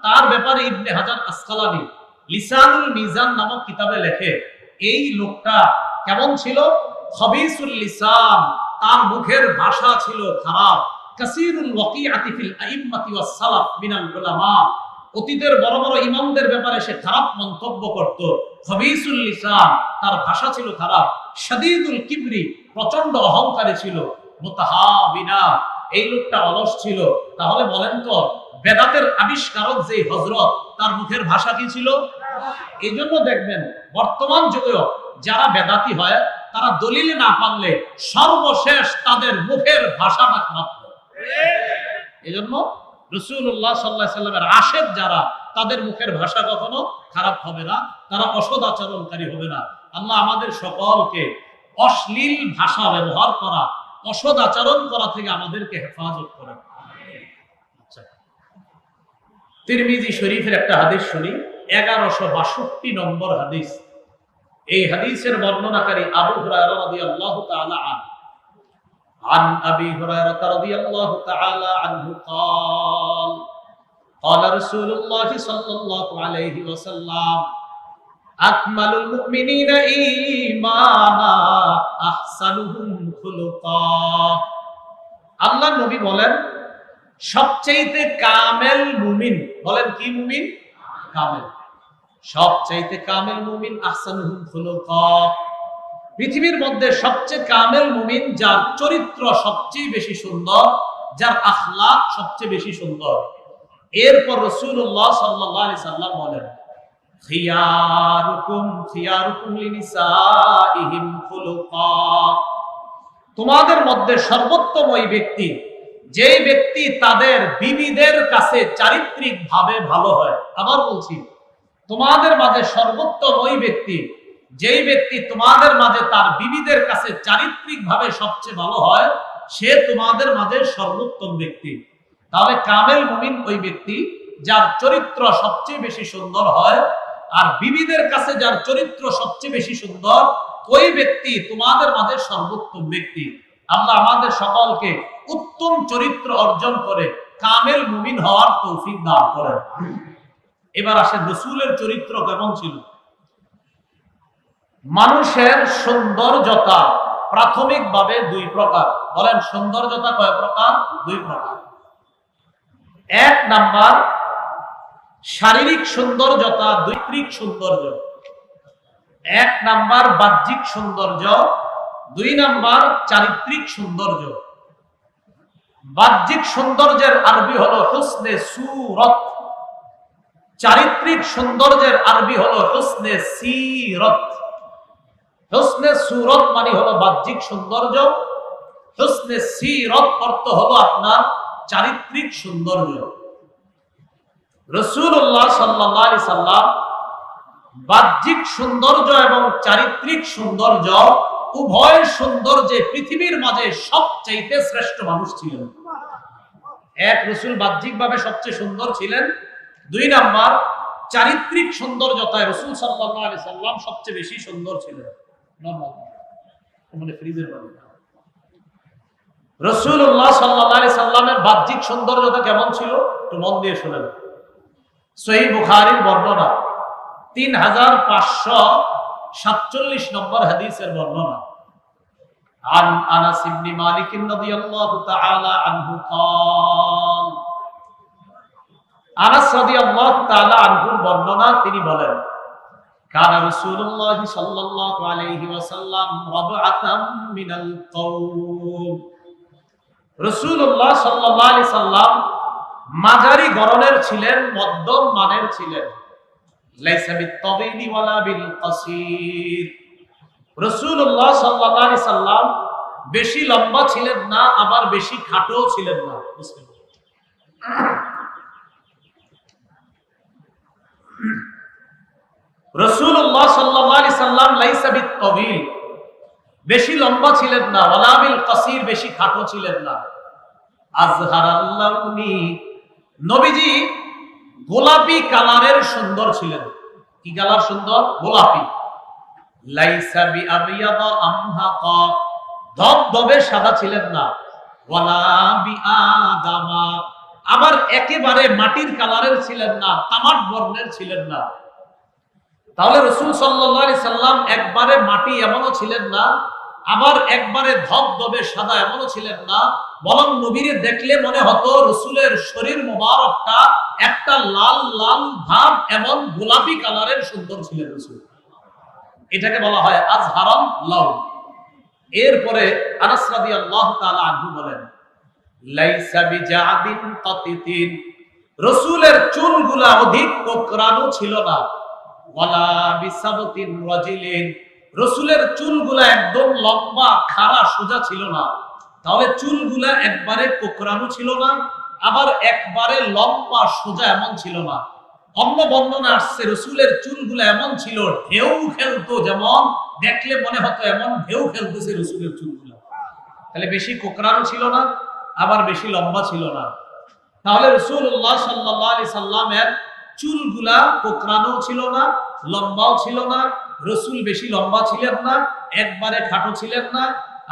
Speaker 1: তার ব্যাপারে ইবনে হাজার আসকালানী লিসানুল মিজান নামক কিতাবে লেখে এই লোকটা কেমন ছিল? খবিসুল লিসান, তার মুখের ভাষা ছিল খারাপ। কাসীরুল ওয়াকিআতি ফিল আইম্মাতি ওয়াস সালাফ মিনাল উলামা, অতীতের বড় বড় ইমামদের ব্যাপারে সে খারাপ মন্তব্য করত। খবিসুল লিসান, তার ভাষা ছিল খারাপ। শাদীদুল কিবরি, প্রচন্ড অহংকারী ছিল। মুতাহাবিনা, এই লোকটা অলস ছিল। তাহলে বলেন তো বেদাতের আবিষ্কারক যে হযরত, তার মুখের ভাষা কি ছিল? এই জন্য দেখবেন বর্তমান যুগেও যারা বেদাতি হয় তারা দলিল না পারলে সর্বশেষ তাদের মুখের ভাষাটা খারাপ হয়। এই জন্য রাসূলুল্লাহ সাল্লাল্লাহু আলাইহি সাল্লামের আশিক যারা, তাদের মুখের ভাষা কখনো খারাপ হবে না, তারা অসৎ আচরণকারী হবে না। আল্লাহ আমাদের সকলকে অশ্লীল ভাষা ব্যবহার করা, অসৎ আচরণ করা থেকে আমাদেরকে হেফাজত করেন। তিরমিজি শরীফের একটা হাদিস শুনি, 1162 নম্বর হাদিস। এই হাদিসের বর্ণনাকারী আবু হুরায়রা রাদিয়াল্লাহু তাআলা আনহু, عن أبي هريرة رضي الله تعالى عنه قال قال رسول الله صلى الله عليه وسلم أكمل المؤمنين إيمانا أحسنهم خلقا। আল্লাহ নবী বলেন সবচাইতে কামেল মুমিন, বলেন কি মুমিন? কামেল। সবচাইতে কামেল মুমিন আহসানুহুম খুলুকা, পৃথিবীর মধ্যে সবচেয়ে কামেল মুমিন যার চরিত্র সবচেয়ে বেশি সুন্দর, যার আখলাক সবচেয়ে বেশি সুন্দর। এরপর রাসূলুল্লাহ সাল্লাল্লাহু আলাইহি সাল্লাম বলেন, খিয়ারুকুম খিয়ারুকুম লিনিসাইহিম খুলুকা, তোমাদের মধ্যে সর্বোত্তম ওই ব্যক্তি যেই ব্যক্তি তাদের বিবিদের কাছে চারিত্রিক ভাবে ভালো হয়। আবার বলছি, তোমাদের মাঝে সর্বোত্তম ওই ব্যক্তি যেই ব্যক্তি তোমাদের মাঝে তার বিবিদের কাছে চারিত্রিক ভাবে সবচেয়ে ভালো হয়, সে তোমাদের মাঝে সর্বোত্তম ব্যক্তি। তাহলে কামেল মুমিন ওই ব্যক্তি যার চরিত্র সবচেয়ে বেশি সুন্দর হয়, আর বিবিদের কাছে যার চরিত্র সবচেয়ে বেশি সুন্দর, ওই ব্যক্তি তোমাদের মাঝে সর্বোত্তম ব্যক্তি। আল্লাহ আমাদের সকলকে উত্তম চরিত্র অর্জন করে কামেল মুমিন হওয়ার তৌফিক দান করেন। এবার আসেন, রাসূলের চরিত্র কেমন ছিল? মানুষের সৌন্দর্যতা প্রাথমিকভাবে দুই প্রকার। বলেন, সৌন্দর্যতা কয় প্রকার? দুই প্রকার। এক নাম্বার শারীরিক সৌন্দর্যতা, দৈহিক সৌন্দর্য। এক নাম্বার বাহ্যিক সৌন্দর্য, দুই নাম্বার চারিত্রিক সৌন্দর্য। বাহ্যিক সৌন্দর্যের আরবি হলো হুসনে সুরত, চারিত্রিক সৌন্দর্যের আরবি হলো হুসনে সিরত। হুসনে সুরত মানে হলো বাহ্যিক সৌন্দর্য, হুসনে সিরত অর্থ হলো আপনার চারিত্রিক সৌন্দর্য। রাসূলুল্লাহ সাল্লাল্লাহু আলাইহি সাল্লাম বাহ্যিক সৌন্দর্য এবং চারিত্রিক সৌন্দর্য উভয় সৌন্দর্যে পৃথিবীর মাঝে সবচাইতে শ্রেষ্ঠ মানুষ ছিলেন। এক, রাসূল বাহ্যিকভাবে সবচেয়ে সুন্দর ছিলেন। দুই নাম্বার, চারিত্রিক সৌন্দর্যতায় রাসূল সাল্লাল্লাহু আলাইহি সাল্লাম সবচেয়ে বেশি সুন্দর ছিলেন। রাসূলুল্লাহ সাল্লাল্লাহু আলাইহি সাল্লামের বাহ্যিক সৌন্দর্যতা কেমন ছিল একটু মন দিয়ে শুনেন। সহিহ বুখারীর বর্ণনা, 3547 নম্বর হাদিসের বর্ণনা। عن انس بن مالك رضي الله تعالى عنه قال, আনাস রাদিয়াল্লাহু তাআলা আনহুর বর্ণনা, তিনি বলেন, কানা রাসূলুল্লাহ সাল্লাল্লাহু আলাইহি ওয়াসাল্লাম রাবআতাম মিনাল কওম, রাসূলুল্লাহ সাল্লাল্লাহু আলাইহি সাল্লাম মাঝারি গড়নের ছিলেন, মধ্যম মানের ছিলেন। লাইসা বিত-তাবিলি ওয়ালা বিল কাসীর, রাসূলুল্লাহ সাল্লাল্লাহু আলাইহি সাল্লাম বেশি লম্বা ছিলেন না, আবার বেশি খাটো ছিলেন না। রাসূলুল্লাহ সাল্লাল্লাহু আলাইহি সাল্লাম লাইসা বিত-তাবিল, বেশি লম্বা ছিলেন না, ওয়ালা বিল কাসীর, বেশি খাটো ছিলেন না। আযহারাল্লাউনি, নবীজি গোলাপি কালারের সুন্দর ছিলেন। কি কালার সুন্দর? গোলাপি। লাইসা বিআবিয়াদা আমহাকা, ধবধবে সাদা ছিলেন না। ওয়ালা বিআদামা, আবার একেবারে মাটির কালারের ছিলেন না, তামাট বর্ণের ছিলেন না। তাহলে রাসূল সাল্লাল্লাহু আলাইহি সাল্লাম একবারে মাটি এমনও ছিলেন না, আবার একবারে ধবধবে সাদা এমনও ছিলেন না। বরং নবীরে দেখলে মনে হতো রাসূলের শরীর মোবারকটা একটা লাল লাল ভাব, এমন গোলাপি কালারের সুন্দর ছিলেন রাসূল। এটাকে বলা হয় আযহারাল লাউন। এরপরে আনাস রাদিয়াল্লাহু তাআলা আনহু বলেন, লাইসা বিজাদিন কাতিতিন, রাসূলের চুলগুলা অধিক কোকড়ানো ছিল না। ওয়ালা বিসাবতিন রাজিলিন, রাসূলের চুলগুলা একদম লম্বা খাড়া সোজা ছিল না। তাহলে চুলগুলা একবারে কোকড়ানো ছিল না, আবার একবারে লম্বা সোজা এমন ছিল না। অন্য বর্ণনা আসছে রাসূলের চুলগুলা এমন ছিল, ঢেউ খেলতো, যেমন দেখলে মনে হতো এমন ঢেউ খেলতেছে রাসূলের চুলগুলা। তাহলে বেশি কোকড়ানো ছিল না, আবার বেশি লম্বা ছিল না। তাহলে রাসূলুল্লাহ সাল্লাল্লাহু আলাইহি সাল্লামের চুলগুলা কোকড়ানো ছিল না, লম্বাও ছিল না। রাসূল বেশি লম্বা ছিলেন না, একবারে খাটো ছিলেন না।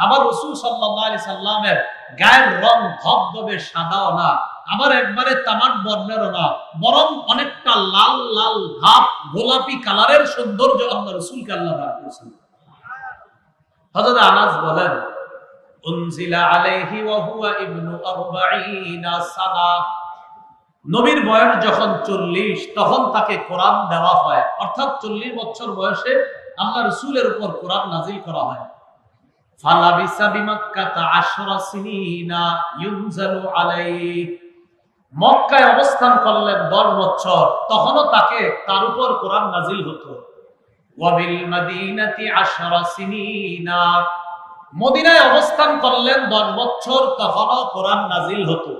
Speaker 1: আবার রাসূল সাল্লাল্লাহু আলাইহি সাল্লামের গায়ের রং ধবধবে সাদাও না, আবার একবারে তামাট বর্ণেরও না, বরং অনেকটা লাল লাল ভাব গোলাপি কালারের সৌন্দর্য আল্লাহ রাসূলকে আল্লাহ দান করেছেন। হযরত আনাস বলেন, উনজিলা আলাইহি ওয়া হুয়া ইবনু 40 সানা, নবীর বয়স যখন 40, তখন তাকে কোরআন দেওয়া হয়। অর্থাৎ 40 বছর বয়সে আল্লাহ রাসূলের উপর কোরআন নাযিল করা হয়। ফালাবিসা বিমাক্কাতা 10 সিনিনা ইউনজালু আলাইহি, মক্কায় অবস্থান করলেন 10 বছর, তখনও তার উপর কোরআন নাজিল হতো। ওয়াবিল মাদিনাতি 10 সিনিনা, মদিনায় অবস্থান করলেন 10 বছর, তখনও কোরআন নাজিল হতো।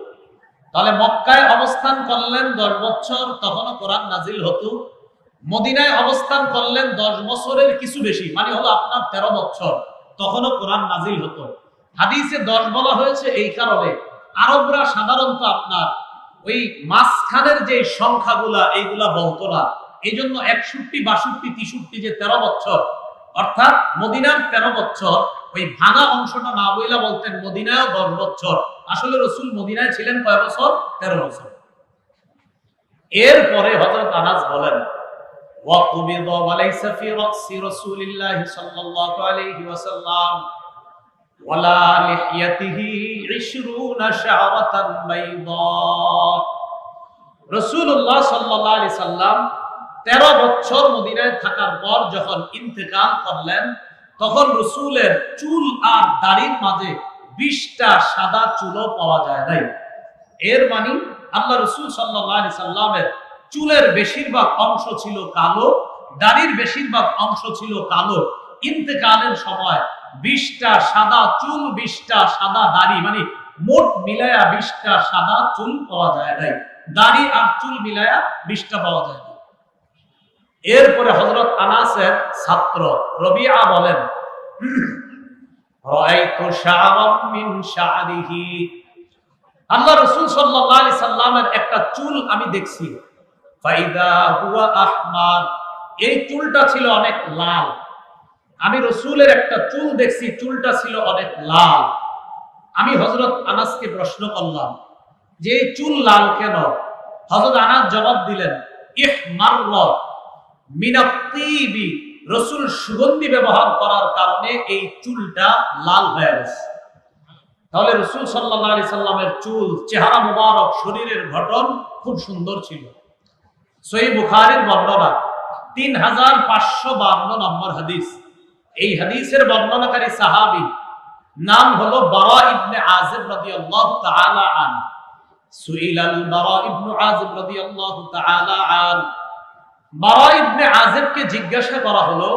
Speaker 1: তাহলে মক্কায় অবস্থান করলেন 10 বছর, তখনও কোরআন নাজিল হতো। মদিনায় অবস্থান করলেন 10 বছরের কিছু বেশি, মানে হলো আপনার 13 বছর, তখনও কোরআন নাজিল হতো। হাদিসে 10 বলা হয়েছে এই কারণে, আরবরা সাধারণত আপনার ওই মাঝখানের যে সংখ্যাগুলা এইগুলা বলতো না, এই জন্য 61, 62, 63 যে 13 বছর, অর্থাৎ মদিনার 13 বছর, ওই ভাঙা অংশটা না বইলা বলতেন মদিনায় 10 বছর। আসলে রাসূল মদিনায় ছিলেন কয় বছর? 13 বছর। এরপরে হযরত আনাস বলেন, وقبض وليس في رأس رسول الله صلى الله عليه وسلم ولا لحيته 20 شعرة بيضاء। রাসূলুল্লাহ সাল্লাল্লাহু আলাইহি সাল্লাম 13 বছর মদিনায় থাকার পর যখন ইন্তেকাল করলেন, তখন রাসূলের চুল আর দাড়ির মাঝে 20টা সাদা চুলও পাওয়া যায় নাই। এর মানে আল্লাহ রাসূল সাল্লাল্লাহু আলাইহি সাল্লামের চুলের বেশিরভাগ অংশ ছিল কালো, দাড়ির বেশিরভাগ অংশ ছিল কালো। ইন্তেকালের সময় 20টা সাদা চুল, 20টা সাদা দাড়ি, মানে মোট মিলায়া 20টা সাদা চুল পাওয়া যায় নাই। দাড়ি আর চুল মিলায়া 20টা পাওয়া যায় না। এরপরে হযরত আনাসের ছাত্র রবিআ বলেন, রাআইতু শা'রাম মিন শা'রিহি, আল্লাহ রাসূল সাল্লাল্লাহু আলাইহি সাল্লামের একটা চুল আমি দেখছি, ফাইদা হুয়া আহমার, এই চুলটা ছিল অনেক লাল। আমি রাসূলের একটা চুল দেখছি, চুলটা ছিল অনেক লাল। আমি হযরত আনাসকে প্রশ্ন করলাম যে এই চুল লাল কেন? হযরত আনাস জবাব দিলেন, ইহমাররা মিনাত তিবি, রাসূল সুগন্ধি ব্যবহার করার কারণে এই চুলটা লাল হয়ে গেছে। তাহলে রাসূল সাল্লাল্লাহু আলাইহি সাল্লামের চুল, চেহারা মুবারক, শরীরের গঠন খুব সুন্দর ছিল। সহিহ বুখারীর বর্ণনা 3552 নম্বর হাদিস। এই হাদিসের বর্ণনাকারী সাহাবী নাম হলো বারা ইবনে আযিব রাদিয়াল্লাহু তাআলা আন। সুইলাল বারা ইবনে আযিব রাদিয়াল্লাহু তাআলা আন, বারা ইবনে আযিবকে জিজ্ঞাসা করা হলো,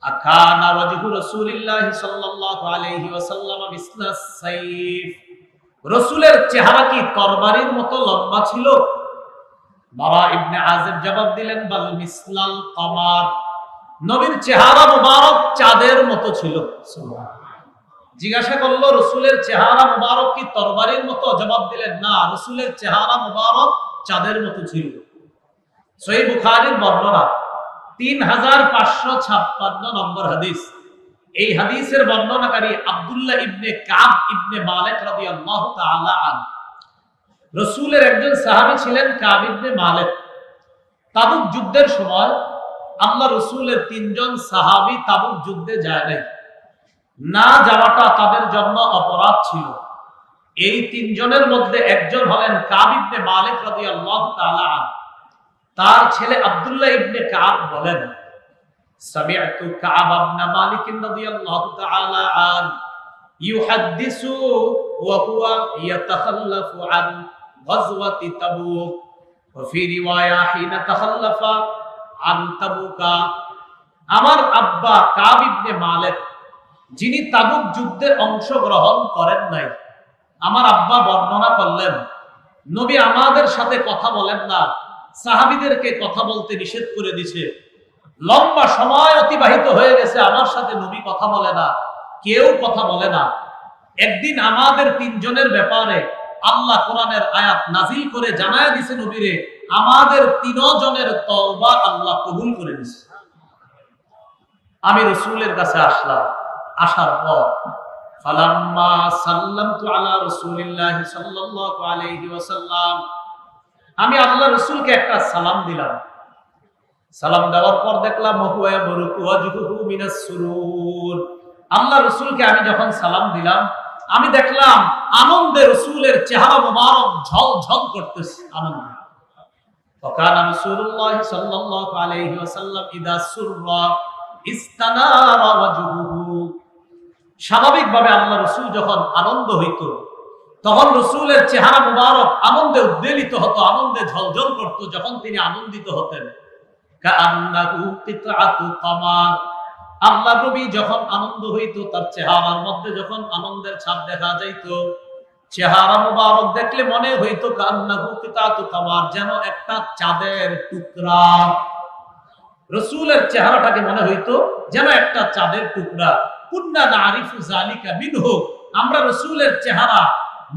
Speaker 1: আকানা ওয়াজহু রাসূলিল্লাহ সাল্লাল্লাহু আলাইহি ওয়াসাল্লাম মিসলাস সাইফ, রাসূলের চেহারা কি তরবারির মতো লম্বা ছিল? বারা ইবনে আযিব জবাব দিলেন, বাল মিসলাল কমার, নবীর চেহারা মুবারক চাঁদের মতো ছিল। সুবহানাল্লাহ। জিজ্ঞাসা করলো, রাসূলের চেহারা মুবারক কি তরবারির মতো? জবাব দিলেন, না, রাসূলের চেহারা মুবারক চাঁদের মতো ছিল। সহিহ বুখারীর বর্ণনা 3556 নম্বর হাদিস। এই হাদিসের বর্ণনাকারী আব্দুল্লাহ ইবনে কাব ইবনে মালিক রাদিয়াল্লাহু তাআলা আনহু। রাসূলের একজন সাহাবী ছিলেন কাব ইবনে মালিক। তাবুক যুদ্ধের সময় আল্লাহ রাসূলের 3 জন সাহাবী তাবুক যুদ্ধে যায় নাই। না যাওয়াটা তাদের জন্য অপরাধ ছিল। এই 3 জনের মধ্যে একজন হলেন কাব ইবনে মালিক রাদিয়াল্লাহু তাআলা আনহু। তার ছেলে আব্দুল্লাহ ইবনে কাব বলেন, সামি'তু কাব ইবনে মালিক রাদিয়াল্লাহু তাআলা আন ইউহাদ্দিসু ওয়া হুয়া ইয়াতাখাল্লাফু আন গাজওয়াতি তাবুক ওয়া ফি রিওয়ায়া হিনা তাখাল্লাফা আন তাবুকা। আমার আব্বা কাব ইবনে মালিক, যিনি তাবুক যুদ্ধে অংশগ্রহণ করেন নাই, আমার আব্বা বর্ণনা করলেন, নবী আমাদের সাথে কথা বলেন না, সাহাবীদেরকে কথা বলতে নিষেধ করে দিয়েছে। লম্বা সময় অতিবাহিত হয়ে গেছে, আমার সাথে নবী কথা বলে না, কেউ কথা বলে না। একদিন আমাদের 3 জনের ব্যাপারে আল্লাহ কোরআনের আয়াত নাজিল করে জানায় দিয়েছে নবীরে, আমাদের 3 জনের তওবা আল্লাহ কবুল করে নিয়েছে। আমি রাসূলের কাছে আসলাম। আসার পর ফালাম্মা সাল্লামতু আলা রাসূলিল্লাহি সাল্লাল্লাহু আলাইহি ওয়াসাল্লাম, আমি আল্লাহ রাসূলকে একটা সালাম দিলাম। সালাম দেওয়ার পর দেখলাম হুয়া বরকু ওয়াজহুহু মিনাস সুরুর, আল্লাহ রাসূলকে আমি যখন সালাম দিলাম, আমি দেখলাম আনন্দে রাসূলের চেহারা মোবারক ঝলঝল করতেছে, আনন্দ। ফাকানা রাসূলুল্লাহ সাল্লাল্লাহু আলাইহি ওয়াসাল্লাম ইদা সুররা ইস্তানারা ওয়াজহুহু, স্বাভাবিকভাবে আল্লাহ রসুল যখন আনন্দ হইত তখন রসুলের চেহারা মুবারক আনন্দে উদ্বেলিত হতো, আনন্দে ঝলঝল করত যখন তিনি আনন্দিত হতেন। আল্লাহ নবী যখন আনন্দ হইত তার চেহারার মধ্যে যখন আনন্দের ছাপ দেখা যাইত, চেহারা মুবারক দেখলে মনে হইতো কান্নাহু কিতাতু কামার, যেন একটা চাঁদের টুকরা। রসুলের চেহারাটাকে মনে হইতো যেন একটা চাঁদের টুকরা। কুন্না নারিফু যালিকা মিনহু, আমরা রসুলের চেহারা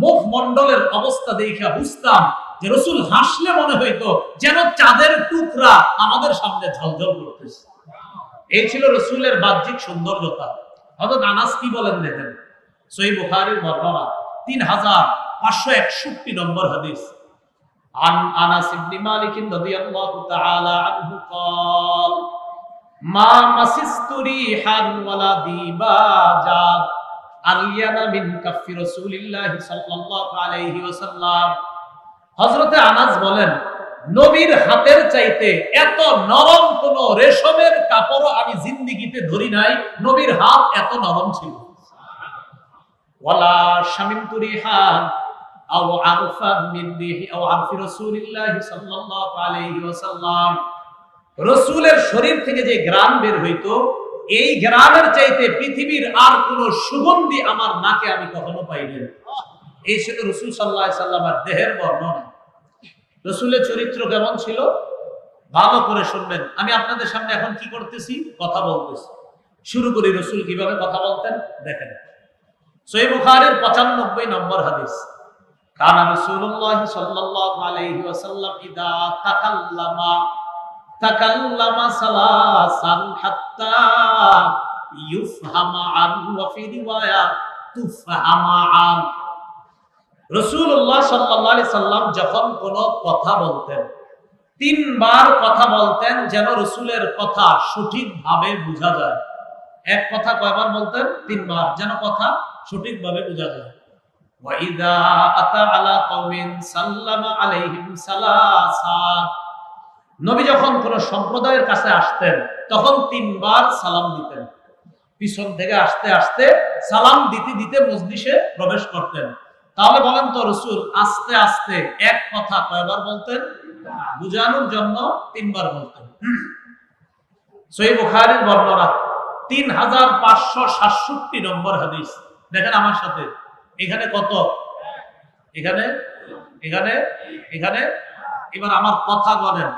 Speaker 1: মুখ মন্ডলের অবস্থা দেখে বুঝতাম যে রসুল হাসলে মনে হইতো যেন চাঁদের টুকরা আমাদের সামনে ঝলঝল করতেছে। এই ছিল রসুলের বাহ্যিক সৌন্দর্যতা। হযরত আনাস কি বলেন দেখেন, সহিহ বুখারীর বর্ণনা 3561 নম্বর হাদিস। عن أنس بن مالك رضي الله تعالى عنه قال ما مسست ريحا ولا ديباجا ألين من كف رسول الله صلى الله عليه وسلم। হযরতে আনাস বলেন, নবীর হাতের চাইতে এত নরম কোন রেশমের কাপড় আমি জিন্দেগিতে ধরি নাই, নবীর হাত এত নরম ছিল। ওয়ালা শামিমতু রিহান আও আরফান মিন রিহি আও আরফি রাসূলিল্লাহি সাল্লাল্লাহু আলাইহি ওয়াসাল্লাম, রাসূলের শরীর থেকে যে ঘ্রাণ বের হইতো এই ঘ্রাণের চাইতে পৃথিবীর আর কোন সুগন্ধি আমার নাকে আমি কখনো পাইনি। এই ছিল রাসূল সাল্লাল্লাহু আলাইহি সাল্লামের দেহের বর্ণনা। রাসূলের চরিত্র কেমন ছিল ভালো করে শুনবেন। আমি আপনাদের সামনে এখন কি করতেছি, কথা বলতেছি। শুরু করি রাসূল কিভাবে কথা বলতেন দেখেন। সহিহ বুখারীর 95 নম্বর হাদিস। কানা রাসূলুল্লাহ সাল্লাল্লাহু আলাইহি ওয়াসাল্লাম ইদা তাকাল্লামা সালাসান হাত্তা ইউফহামা আন ওয়া ফি রিওয়ায়া তুফহামা আন। রাসূলুল্লাহ সাল্লাল্লাহু আলাইহি সাল্লাম যখন কোন কথা বলতেন 3 বার কথা বলতেন যেন রাসূলের কথা সঠিকভাবে বোঝা যায়। এক কথা কয়বার বলতেন? 3 বার, যেন কথা সঠিকভাবে বোঝা যায়। ওয়া ইযা আতা আলা কওমিন সাল্লামা আলাইহিম সালাসা, নবী যখন কোন সম্প্রদায়ের কাছে আসতেন তখন 3 বার সালাম দিতেন। পিছন থেকে আসতে আসতে সালাম দিতে দিতে মজলিসে প্রবেশ করতেন। তাহলে বলেন তো রাসূল আস্তে আস্তে এক কথা কয়বার বলতেন? বুঝানোর জন্য 3 বার বলতেন। সহিহ বুখারীর বর্ণনা 3567 নম্বর হাদিস। দেখেন আমার সাথে, এখানে কত? এখানে এখানে এখানে এবার আমার কথা বলেন।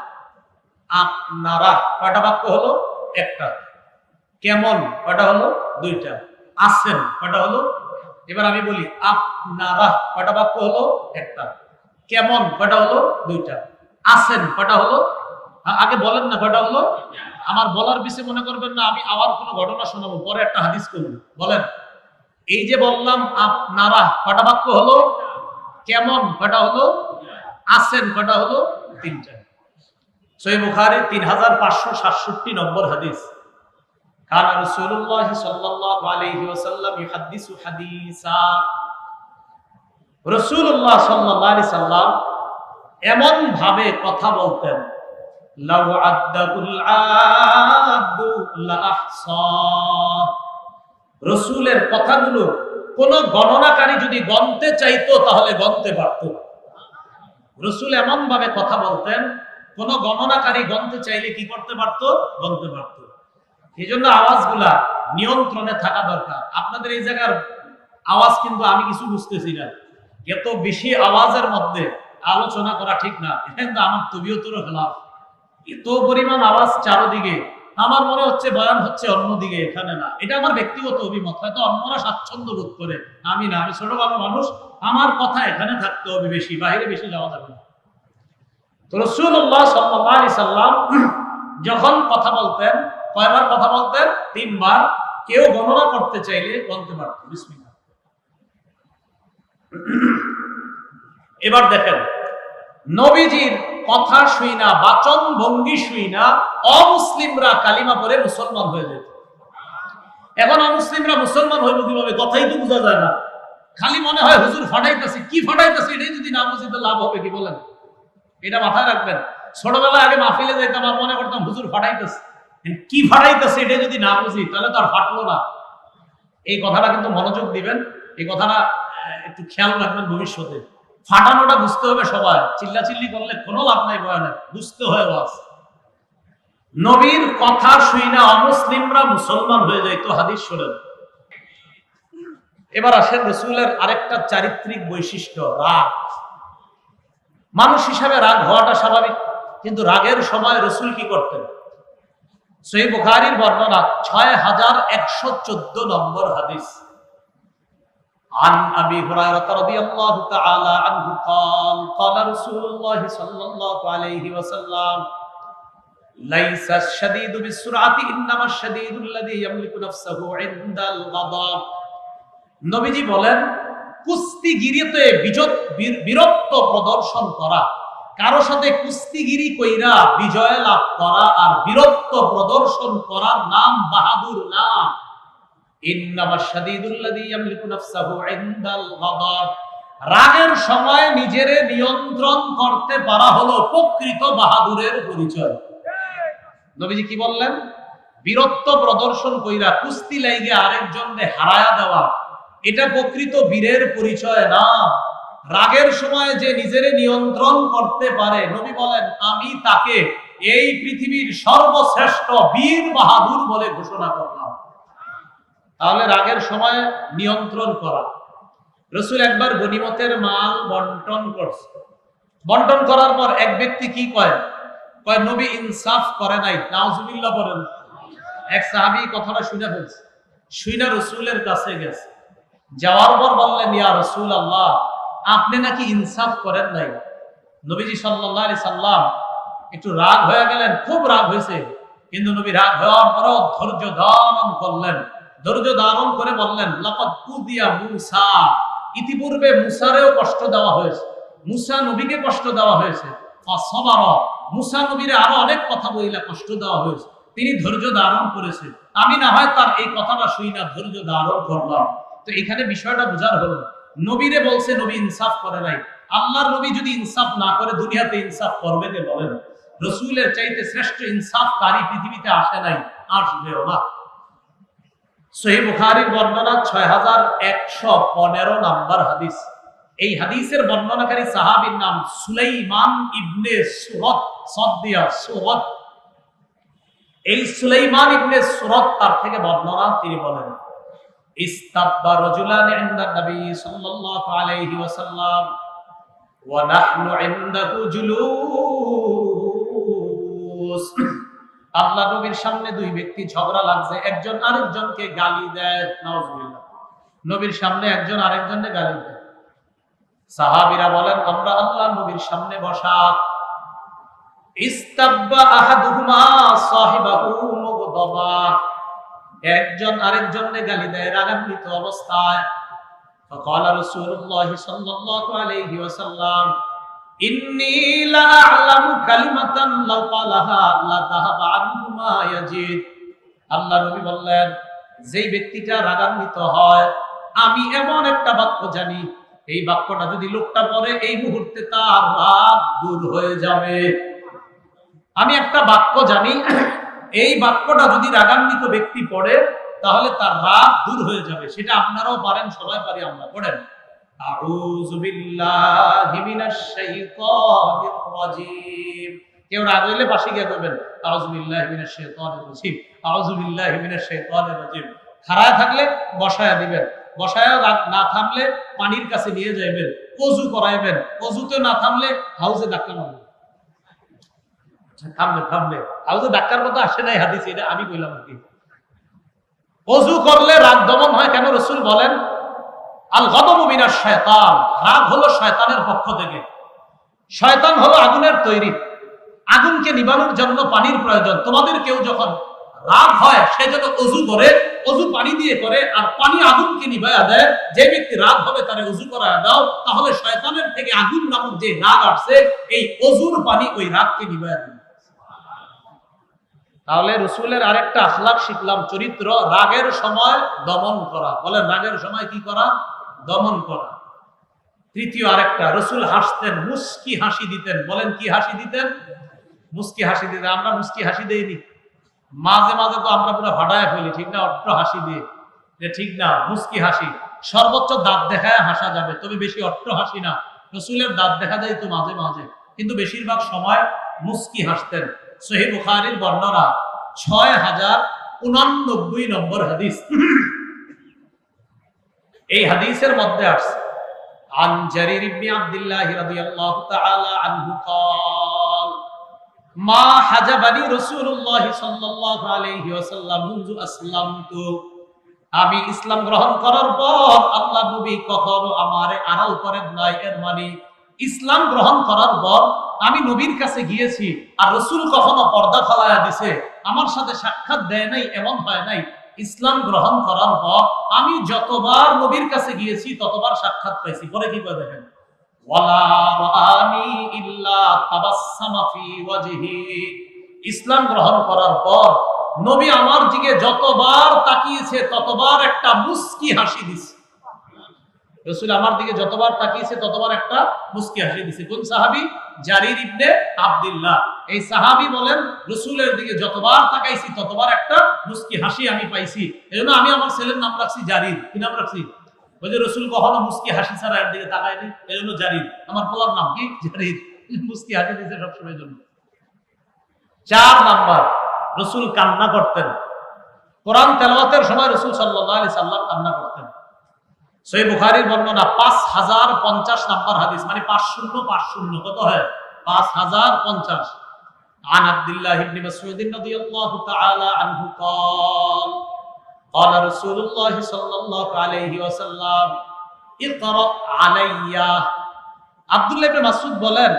Speaker 1: আপনারা কয়টা বাক্য হলো? একটা। কেমন কয়টা হলো? 2টা। আছেন কয়টা হলো? এবার আমি বলি আপনারা কয়টা বাক্য হলো? একটা। কেমন কয়টা হলো? 2টা। আছেন কয়টা হলো? আগে বলেন না কয়টা হলো। আমার বলার বিষয়ে মনে করবেন না আমি আবার কোনো ঘটনা শোনাবো, পরে একটা হাদিস করব। বলেন, এই যে বললাম আপনারা কয়টা বাক্য হলো? কেমন কয়টা হলো? আছেন কয়টা হলো? 3টা। সহিহ বুখারী 3567 নম্বর হাদিস। কানা রাসূলুল্লাহ সাল্লাল্লাহু আলাইহি ওয়াসাল্লাম ইউহাদ্দিসু হাদিসা, রাসূলুল্লাহ সাল্লাল্লাহু আলাইহি সাল্লাম এমন ভাবে কথা বলতেন, লাউ আদ্দাকুল আদু লা আহসা, রাসূলের কথাগুলো কোন গণনাকারী যদি গণতে চাইতো তাহলে গণতে পারত। রাসূল এমন ভাবে কথা বলতেন কোন গণনাকারী গণতে চাইলে কি করতে পারত? গণতে পারত। এই জন্য আওয়াজগুলা নিয়ন্ত্রণে থাকা দরকার। আপনাদের এই জায়গার আওয়াজ কিন্তু আমি কিছু বুঝতেছি না, এত বেশি আওয়াজের মধ্যে আলোচনা করা ঠিক না। কিন্তু আমার তবিয়তেরও খেলাফ, এত পরিমাণ আওয়াজ চারদিকে, আমার মনে হচ্ছে বয়ান হচ্ছে অন্যদিকে, এখানে না। এটা আমার ব্যক্তিগত অভিমত, হয়তো অন্যরা স্বাচ্ছন্দ্য বোধ করে, আমি না। আমি ছোট ভালো মানুষ, আমার কথা এখানে থাকতে হবে, বেশি বাইরে বেশি যাওয়া যাবে না। তো রাসূলুল্লাহ সাল্লাল্লাহু আলাইহি সাল্লাম যখন কথা বলতেন কয়বার কথা বলতেন? 3 বার। কেউ গণনা করতে চাইলে গণতে পারত। বিসমিল্লাহ। এবার দেখেন, নবীজির কথা শুই না, বাচন ভঙ্গি শুই না অমুসলিমরা কালিমা পড়ে মুসলমান হয়ে যেত। এখন অমুসলিমরা মুসলমান হইব কিভাবে? কথাই তো বোঝা যায় না, খালি মনে হয় হুজুর ফাটাইতেছে। কি ফাটাইতেছে এটাই যদি না বুঝি তো লাভ হবে কি? বলেন, এটা মাথায় রাখবেন। ছোটবেলায় আগে মাহফিলে যাইতাম আর মনে করতাম হুজুর ফাটাইতেছে, কি ফাটাইতেছে এটা যদি না বুঝি তাহলে তো আর ফাটলো না। এই কথাটা কিন্তু মনোযোগ দিবেন, এই কথাটা একটু খেয়াল রাখবেন ভবিষ্যতে। ফাটানোটা বুঝতে হবে সবাই, চিল্লাচিল্লি করলে কোনো লাভ নাই, বয়ানে বুঝতে হয় ওয়াজ। নবীর কথা শুই না অমুসলিমরা মুসলমান হয়ে যাইতো, হাদিস শোনেন। এবার আসেন রসুলের আরেকটা চারিত্রিক বৈশিষ্ট্য, রাগ। মানুষ হিসাবে রাগ হওয়াটা স্বাভাবিক, কিন্তু রাগের সময় রসুল কি করতেন? সহিহ বুখারীর বর্ণনা 6114 নম্বর হাদিস। عن أبي هريرة رضي الله تعالى عنه قال قال رسول الله صلى الله عليه وسلم ليس الشديد بالسرعة إنما الشديد الذي يملك نفسه عند الغضب। নবীজি বলেন, কুস্তিগিরিতে বীরত্ব প্রদর্শন করা, কারো সাথে কুস্তিগিরি কইরা বিজয় লাভ করা আর বীরত্ব প্রদর্শন করার নাম বাহাদুর না। ইন্নামা শাদীদুল্লাযী ইয়ামলিকু নাফসাহু ইনদাল গাদাব, রাগের সময় নিজেরে নিয়ন্ত্রণ করতে পারা হলো প্রকৃত বাহাদুরের পরিচয়। নবীজি কি বললেন? বীরত্ব প্রদর্শন কইরা কুস্তি লাইগে আরেকজনকে হারায়া দেওয়া, এটা প্রকৃত বীরের পরিচয় না। রাগের সময় যে নিজেরে নিয়ন্ত্রণ করতে পারে, নবী বলেন আমি তাকে এই পৃথিবীর সর্বশ্রেষ্ঠ বীর বাহাদুর বলে ঘোষণা করলাম। তাহলে রাগের সময় নিয়ন্ত্রণ করা। রাসূল একবার গনিমতের মাল বন্টন করছে, বন্টন করার পর এক ব্যক্তি কি কয় নবী ইনসাফ করে নাই, নাউজুবিল্লাহ বলেন। এক সাহাবী কথাটা শুনে ফেলছে, শুনে রাসূলের কাছে গেছে, যাওয়ার পর বললেন ইয়া রাসূলুল্লাহ, আপনি নাকি ইনসাফ করেন নাই। নবীজি সাল্লাল্লাহু আলাইহি সাল্লাম একটু রাগ হয়ে গেলেন, খুব রাগ হয়েছে, কিন্তু নবী রাগ হওয়ার পরেও ধৈর্য ধারণ করলেন। ধৈর্য ধারণ করে বললেন লাকাদ কুদিয়া মূসা, ইতিপূর্বে মূসারেও কষ্ট দেওয়া হয়েছে, মূসা নবীকে কষ্ট দেওয়া হয়েছে। ফাসাবারা, মূসা নবীরে আরো অনেক কথা বইলা কষ্ট দেওয়া হয়েছে, তিনি ধৈর্য ধারণ করেছে। আমি না হয় তার এই কথাটা শুই না, ধৈর্য ধারণ করলাম। তো এখানে বিষয়টা বোঝার হলো, নবীরে বলছে নবী ইনসাফ করে নাই। আল্লাহর নবী যদি ইনসাফ না করে দুনিয়াতে ইনসাফ করবে কে বলেন? রাসূলের চাইতে শ্রেষ্ঠ ইনসাফকারী পৃথিবীতে আসে নাই, আসবেও না। সহিহ বুখারীর বর্ণনা 6115 নাম্বার হাদিস। এই হাদিসের বর্ণনাকারী সাহাবীর নাম সুলাইমান ইবনে সুরত, সদ্দিয়া সুরত। এই সুলাইমান ইবনে সুরত তার থেকে বর্ণনা, তিনি বলেন ইস্তাব্বা রাজুলান ইনদা নবী সাল্লাল্লাহু আলাইহি ওয়াসাল্লাম ওয়া নাহনু ইনদাহু জুলুস। আল্লাহ নবীর সামনে দুই ব্যক্তি ঝগড়া লাগছে, একজন আরেকজনকে গালি দেয়, নাউজুবিল্লাহ। নবীর সামনে একজন আরেকজনকে গালি দেয়। সাহাবীরা বলেন আমরা আল্লাহ নবীর সামনে বসা। ইস্তাব্বা আহাদুহুমা সাহিবাহু মুগদাবা, একজন আরেকজনকে গালি দেয় রাগান্বিত অবস্থায়। ফাকালা রাসূলুল্লাহ সাল্লাল্লাহু আলাইহি ওয়াসাল্লাম ইন্নী লা আ'লামু কালিমাতান লাউ ক্বালাহা লা যাহাবা আনহু মা ইয়াজিদ। আল্লাহ নবী বললেন, যেই ব্যক্তিটা রাগান্বিত হয়, আমি এমন একটা বাক্য জানি, এই বাক্যটা যদি লোকটা পড়ে এই মুহূর্তে তার রাগ দূর হয়ে যাবে। আমি একটা বাক্য জানি, এই বাক্যটা যদি রাগান্বিত ব্যক্তি পড়ে তাহলে তার রাগ দূর হয়ে যাবে। সেটা আপনারাও পারেন, সবাই পারি আমরা। পড়েন আউযু বিল্লাহি মিনাশ শাইতানির রাজীম। কেউ রাগ হইলে পাশে গিয়ে বলবেন আউযু বিল্লাহি মিনাশ শাইতানির রাজীম, আউযু বিল্লাহি মিনাশ শাইতানির রাজীম। খাড়া থাকলে বসায়া দিবেন, বসায়া রাগ না থামলে পানির কাছে নিয়ে যাইবেন, ওযু করাইবেন, ওযুতে না থামলে হাউজে ধাক্কা মারবেন। থামবে হাউজে ধাক্কার কথা আসে নাই হাদিসে, এটা আমি কইলাম আর কি। ওযু করলে রাগ দমন হয় কেন? রাসূল বলেন আল গদবু মিনাশ শায়তান, রাগ হলো শয়তানের পক্ষ থেকে। শয়তান হলো আগুনের তৈরি, আগুনকে নিবানোর জন্য পানির প্রয়োজন। তোমাদের কেউ যখন রাগ হয় সে যেন ওযু করে, ওযু পানি দিয়ে করে, আর পানি আগুনকে নিভায়া দেয়। যে ব্যক্তি রাগ হবে তারে ওযু করায় দাও, তাহলে শয়তানের থেকে আগুন নামক যে রাগ আসছে, এই ওযুর পানি ওই রাগকে নিভায়া দেবে। তাহলে রাসূলের আরেকটা আখলাক শিখলাম, চরিত্র, রাগের সময় দমন করা। বলেন রাগের সময় কি করা? দমন করা। তৃতীয় আরেকটা, রাসূল হাসতেন, মুস্কি হাসি দিতেন। বলেন কি হাসি দিতেন? মুস্কি হাসি দিতেন। আমরা মুস্কি হাসি দেইনি, মাঝে মাঝে তো আমরা পুরো ফাটায় ফেলি, ঠিক না? অট্ট হাসি দিয়ে যে ঠিক না, মুস্কি হাসি সর্বোচ্চ দাঁত দেখায় হাসা যাবে, তবে বেশি অট্ট হাসি না। রসুলের দাঁত দেখা যায় তো মাঝে মাঝে, কিন্তু বেশিরভাগ সময় মুস্কি হাসতেন। সহিহ বুখারীর বর্ণনা 6089 নম্বর হাদিস। এই হাদিসের মধ্যে আসছে عن جرير بن عبد الله رضي الله تعالى عنه قال ما حجبني رسول الله صلى الله عليه وسلم منذ أسلمت। আমি ইসলাম গ্রহণ করার পর আল্লাহ নবী কখনো আমারে আড়াল করেন নাই। এর মানে ইসলাম গ্রহণ করার পর আমি নবীর কাছে গিয়েছি আর রাসূল কখনো পর্দা ফালায়া দিছে, আমার সাথে সাক্ষাৎ দেয় নাই, এমন হয় নাই। ইসলাম গ্রহণ করার পর আমি যতবার নবীর কাছে গিয়েছি ততবার সাক্ষাৎ পাইছি। পরে কি করে দেখেন, ওয়ালা রাআনি ইল্লা তাবাসসামা ফি ওয়াজহি। ইসলাম গ্রহণ করার পর নবী আমার দিকে যতবার তাকিয়েছে ততবার একটা মুস্কি হাসি দিছে। রাসূল আমার দিকে যতবার তাকিয়েছে ততবার একটা মুস্কি হাসি দিছে। কোন সাহাবী? জারির ইবনে আব্দুল্লাহ। এই সাহাবী বলেন, রাসূলের দিকে যতবার তাকাইছি ততবার একটা মুস্কি হাসি আমি পাইছি। এজন্য আমি আমার ছেলের নাম রাখছি জারির। কি নাম রাখছি? ওই যে রাসূল কখনো মুস্কি হাসি ছাড়া এর দিকে তাকায়নি, এজন্য জারির। আমার পোলার নাম কি? জারির। মুস্কি হাসি দিছে সবসময় জন্য। 4 নাম্বার, রাসূল কান্না করতেন। কোরআন তেলাওয়াতের সময় রাসূল সাল্লাল্লাহু আলাইহি সাল্লাম কান্না করতেন। সহিহ বুখারীর বর্ণনা 5050 নাম্বার হাদিস, মানে 5050 কত হয়? 5050। عن عبد الله بن مسعود رضي الله تعالى عنه قال قال رسول الله صلى الله عليه وسلم اقرأ علي। আব্দুল্লাহ ইবনে মাসউদ বলেন,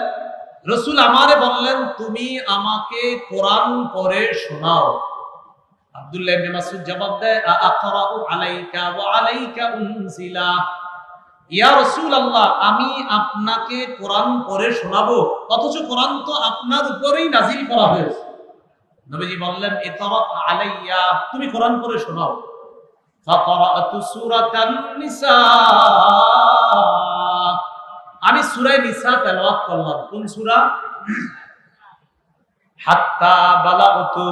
Speaker 1: রাসূল আমারে বললেন, তুমি আমাকে কোরআন পড়ে শোনাও। আব্দুল্লাহ ইবনে মাসউদ জবাব দেয়, আকরাউ আলাইকা ওয়া আলাইকা উনজিলা। ইয়া রাসূলুল্লাহ, আমি আপনাকে কোরআন পড়ে শোনাবো, অথচ কোরআন তো আপনার উপরেই নাজিল করা হয়েছে। নবীজি বললেন, ইকরা আলাইয়া, তুমি কোরআন পড়ে শোনাও। ফাকরাতু সূরাতান নিসা, আমি সূরা নিসা তেলাওয়াত করলাম। কোন সূরা? হাত্তা বালাগতু।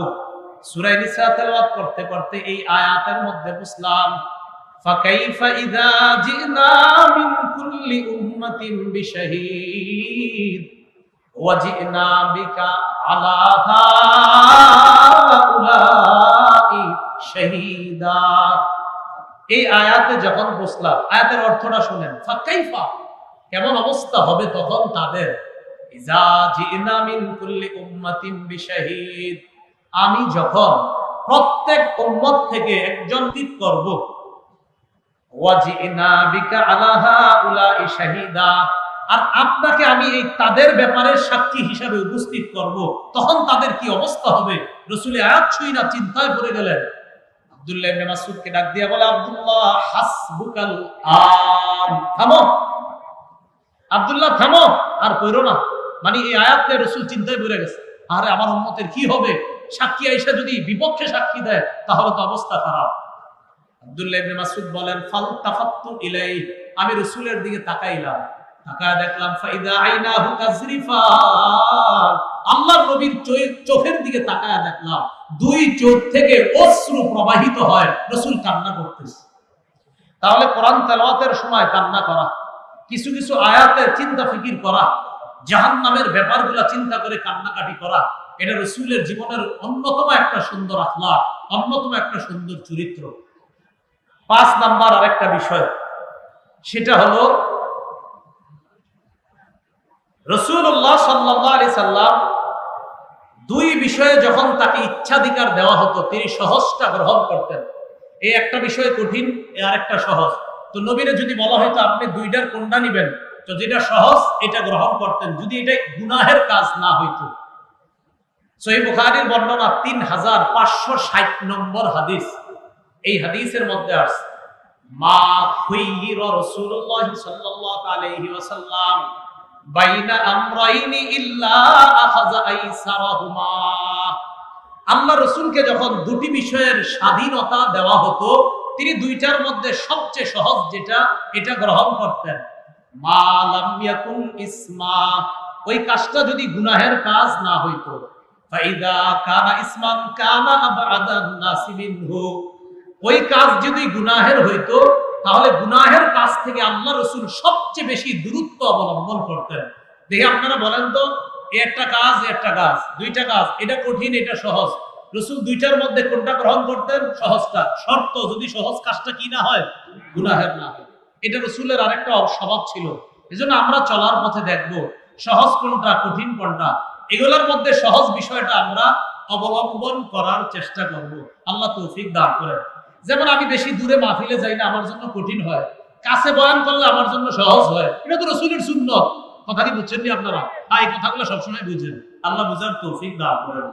Speaker 1: সূরা নিসা তেলাওয়াত করতে করতে এই আয়াতের মধ্যে বুঝলাম, ফাকাইফা ইযা জিনা মিন কুল্লি উম্মাতিন বিশাহীদ ওয়া জিনা বিকা আলা হাউলাই শাহীদা। এই আয়াতে যখন বুঝলাম, আয়াতের অর্থটা শুনেন, ফাকাইফা, কেমন অবস্থা হবে তখন তাদের, ইযা জিনা মিন কুল্লি উম্মাতিন বিশাহীদ, আমি যখন প্রত্যেক উম্মত থেকে একজন ঠিক করব, ওয়াজিনা বিকা আলা হাউলাই শাহীদা, আর আপনাকে আমি এই তাদের ব্যাপারে সাক্ষী হিসেবে উপস্থিত করব, তখন তাদের কি অবস্থা হবে? রাসূল আয়াত ছুঁই না চিন্তায় পড়ে গেলেন। আব্দুল্লাহ ইবনে মাসউদকে ডাক দিয়ে বলে, আব্দুল্লাহ হাসবুকাল আন, থামো আব্দুল্লাহ, থামো, আর কইরো না। মানে এই আয়াতে রাসূল চিন্তায় পড়ে গেছে, আরে আমার উম্মতের কি হবে? সাক্ষী আইসা যদি বিপক্ষে সাক্ষী দেয় তাহলে তো অবস্থা খারাপ। আব্দুল্লাহ ইবনে মাসউদ বলেন, ফালতাফাততু ইলাইহি, আমি রাসূলের দিকে তাকাইলাম, তাকায় দেখলাম ফাইদা আইনাহু তাজরিফান, আল্লাহর নবীর চোখের দিকে তাকায় দেখলাম দুই চোখ থেকে অশ্রু প্রবাহিত হয়, রাসূল কান্না করতেছে। তাহলে কোরআন তেলাওয়াতের সময় কান্না করা, কিছু কিছু আয়াতের চিন্তা ফিকির করা, জাহান্নামের ব্যাপারগুলো চিন্তা করে কান্নাকাটি করা, এটা রাসূলের জীবনের অন্যতম একটা সুন্দর আখলাক, অন্যতম একটা সুন্দর চরিত্র। 5 নাম্বার আরেকটা বিষয়, সেটা হলো রাসূলুল্লাহ সাল্লাল্লাহু আলাইহি সাল্লাম দুই বিষয়ে যখন তাকে ইচ্ছাধিকার দেওয়া হতো তিনি সহজটা গ্রহণ করতেন। এই একটা বিষয় কঠিন, আর একটা সহজ। তো নবীরে যদি বলা হয়তো আপনি দুইটার কোনটা নিবেন, তো যেটা সহজ এটা গ্রহণ করতেন, যদি এটা গুনাহের কাজ না হইতো। সহিহ বুখারীর বর্ণনা 3560 নম্বর হাদিস। এই হাদিসের মধ্যে আছে, মা খুইরা রাসূলুল্লাহ সাল্লাল্লাহু আলাইহি ওয়াসাল্লাম বাইনা আমরাইনি ইল্লা আখাযা আইসারাহুমা। আল্লাহ রাসূলকে যখন দুটি বিষয়ের স্বাধীনতা দেওয়া হতো তিনি দুইটার মধ্যে সবচেয়ে সহজ যেটা এটা গ্রহণ করতেন। মা লাম ইয়াকুন ইসমা, ওই কাজটা যদি গুনাহের কাজ না হইতো, ফাইদা কানা ইসমান কানা আবআদান নাসি মিনহু, ওই কাজ যদি গুনাহের হইতো তাহলে গুনাহের কাজ থেকে আল্লাহ রসুল সবচেয়ে বেশি দূরত্ব অবলম্বন করতেন। দেখে আপনারা বলেন তো, একটা কাজ দুইটা কাজ, এটা কঠিন এটা সহজ, রসুল দুইটার মধ্যে কোনটা গ্রহণ করতেন? সহজটা। শর্ত যদি সহজ কাজটা কি না হয়, গুনাহের না হয়। এটা রসুলের আরেকটা স্বভাব ছিল। এজন্য আমরা চলার পথে দেখবো সহজ কোনটা কঠিন কোনটা, এগুলোর মধ্যে সহজ বিষয়টা আমরা অবলম্বন করার চেষ্টা করব। আল্লাহ তৌফিক দান করেন। যেমন আমি বেশি দূরে মাহফিলে যাই না, আমার জন্য কঠিন হয়, কাছে বয়ান করলে আমার জন্য সহজ হয়। এটা তো রসুলের সুন্নত। কথা কি বুঝছেন নি আপনারা? এই কথাগুলো সবসময় বুঝেন। আল্লাহ বুঝার তৌফিক দান করেন।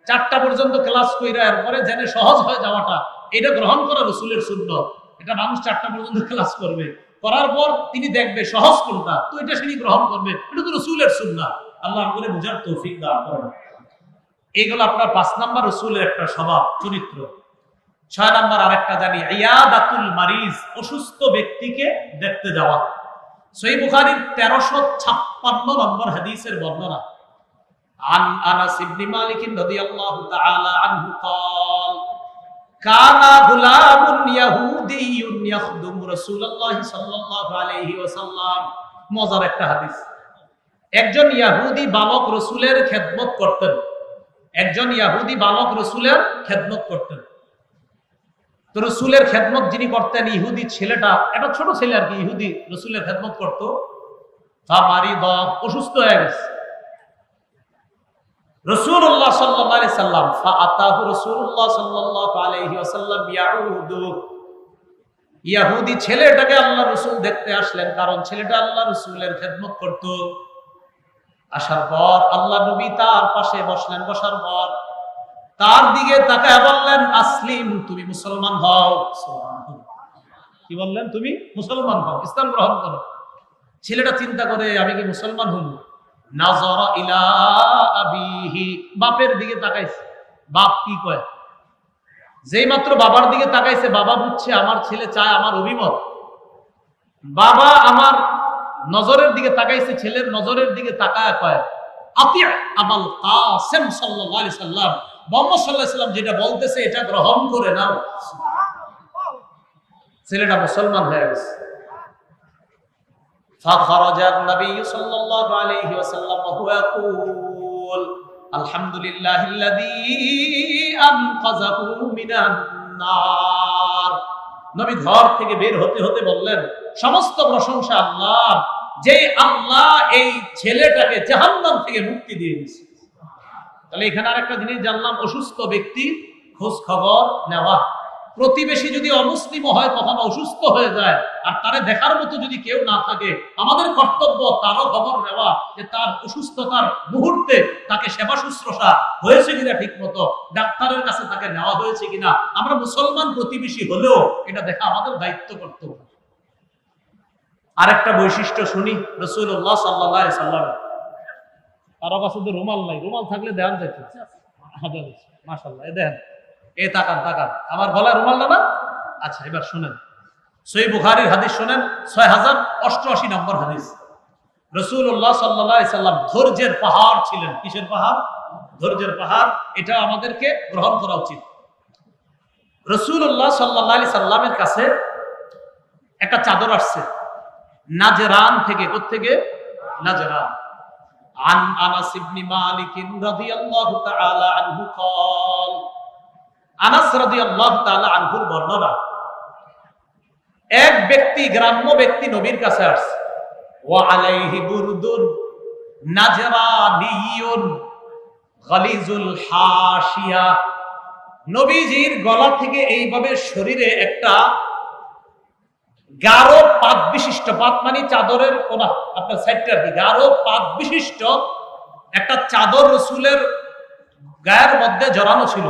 Speaker 1: 4টা পর্যন্ত ক্লাস কইরা এরপরে জেনে সহজ হয়ে যাওয়াটা, এটা গ্রহণ করা রসুলের সুন্নত। এটা মানুষ 4টা পর্যন্ত ক্লাস করবে, করার পর তিনি দেখবে সহজ কোনটা, তো এটা তিনি গ্রহণ করবে। এটা তো রসুলের সুন্নাত। আল্লাহ আমাদের বুঝার তৌফিক দান করেন। এইগুলো আপনার 5 নাম্বার রসুলের একটা স্বভাব চরিত্র। 6 নাম্বার আরেকটা জানি, ইয়াদাতুল মারিজ, অসুস্থ ব্যক্তিকে দেখতে যাওয়া। সহিহ বুখারীর 1356 নম্বর হাদিসের বর্ণনা। عن أنس بن مالك رضي الله تعالى عنه قال كان غلام يهودي يخدم رسول الله صلى الله عليه وسلم। মজার একটা হাদিস। একজন ইহুদি বালক রাসূলের খেদমত করতেন। একজন ইহুদি বালক রাসূলের খেদমত করতেন। তো রাসূলের খেদমত যিনি করতেন, ইহুদি ছেলেটা, একটা ছোট ছেলে আর কি, ইহুদি রাসূলের খেদমত করত। ফামারিদ, অসুস্থ হয়ে গেছে। রাসূলুল্লাহ সাল্লাল্লাহু আলাইহি সাল্লাম ফাআতাহু রাসূলুল্লাহ সাল্লাল্লাহু আলাইহি ওয়াসাল্লাম ইয়াউদু। ইহুদি ছেলেটাকে আল্লাহ রাসূল দেখতে আসলেন, কারণ ছেলেটা আল্লাহ রাসূলের খেদমত করত। আসার পর আল্লাহ নবী তার পাশে বসলেন। বসার পর তার দিকে তাকায় বললেন, আসলিম, তুমি মুসলমান হও। কি বললেন? তুমি মুসলমান হও, ইসলাম গ্রহণ করো। ছেলেটা চিন্তা করে, আমি কি মুসলমান হব? নাযারা ইলা আবিহি, বাপের দিকে তাকাইছে। বাপ কি কয়? যেই মাত্র বাবার দিকে তাকাইছে, বাবা বুঝছে আমার ছেলে চায় আমার অভিমত। বাবা আমার নজরের দিকে তাকাইছে, ছেলের নজরের দিকে তাকায় কয়, আতিয়া আবুল কাসেম সাল্লাল্লাহু আলাইহি সাল্লাম, মুহাম্মদ সাল্লাল্লাহু আলাইহি সাল্লাম যেটা বলতেছে এটা গ্রহণ করে নাও। ছেলেটা মুসলমান হয়ে গেছে। فخرج النبي صلى الله عليه وسلم وهو يقول الحمد لله الذي أنقذه من النار। নবী ঘর থেকে বের হতে হতে বললেন, সমস্ত প্রশংসা আল্লাহর, যে আল্লাহ এই ছেলেটাকে জাহান্নাম থেকে মুক্তি দিয়ে দিয়েছে। তাহলে এখানে আরেকটা জিনিস জানলাম, অসুস্থ ব্যক্তি খোঁজ খবর নেওয়া। প্রতিবেশী যদি অমুসলিম হয়, কখনো অসুস্থ হয়ে যায়, আর তারে দেখার মতো যদি কেউ না থাকে, আমাদের কর্তব্য তারও খবর নেওয়া, যে তার অসুস্থতার মুহূর্তে তাকে সেবা শুশ্রূষা হয়েছে কিনা, ঠিক মতো ডাক্তারের কাছে তাকে নেওয়া হয়েছে কিনা। আমরা মুসলমান প্রতিবেশী হলেও এটা দেখা আমাদের দায়িত্ব কর্তব্য। আরেকটা বৈশিষ্ট্য শুনি রাসূলুল্লাহ সাল্লাল্লাহু আলাইহি সাল্লাম। কারো কাছে তো রুমাল নাই, রুমাল থাকলে দেন যাইতো। মাশাআল্লাহ, এই দেখেন, এই তাকান তাকান, আমার গলায় রুমালটা না। আচ্ছা, এবার শুনেন, সহিহ বুখারীর হাদিস শুনেন, 6088 নম্বর হাদিস। রাসূলুল্লাহ সাল্লাল্লাহু আলাইহি সাল্লাম ধৈর্যের পাহাড় ছিলেন। কিসের পাহাড়? ধৈর্যের পাহাড়। এটা আমাদেরকে গ্রহণ করা উচিত। রাসূলুল্লাহ সাল্লাল্লাহু আলাইহি সাল্লামের কাছে একটা চাদর আসছে নাজরান থেকে। কোত্থেকে? নাজরান। عن أنس بن مالك رضي الله تعالى عنه قال আনাস রাদিয়াল্লাহু তাআলা আনহুর বর্ণনা, এক ব্যক্তি, গ্রাম্য ব্যক্তি নবীর কাছে আসছে। ওয়া আলাইহি বুরদুন নাজরানিয়ুন গালিজুল হাশিয়া। নবীজির গলা থেকে এইভাবে শরীরে একটা গাঢ় পাত বিশিষ্ট, পাত মানে চাদরের কোনা, আপনার সাইডটা আর কি, গাঢ় পাত বিশিষ্ট একটা চাদর রাসূলের গায়ের মধ্যে জড়ানো ছিল।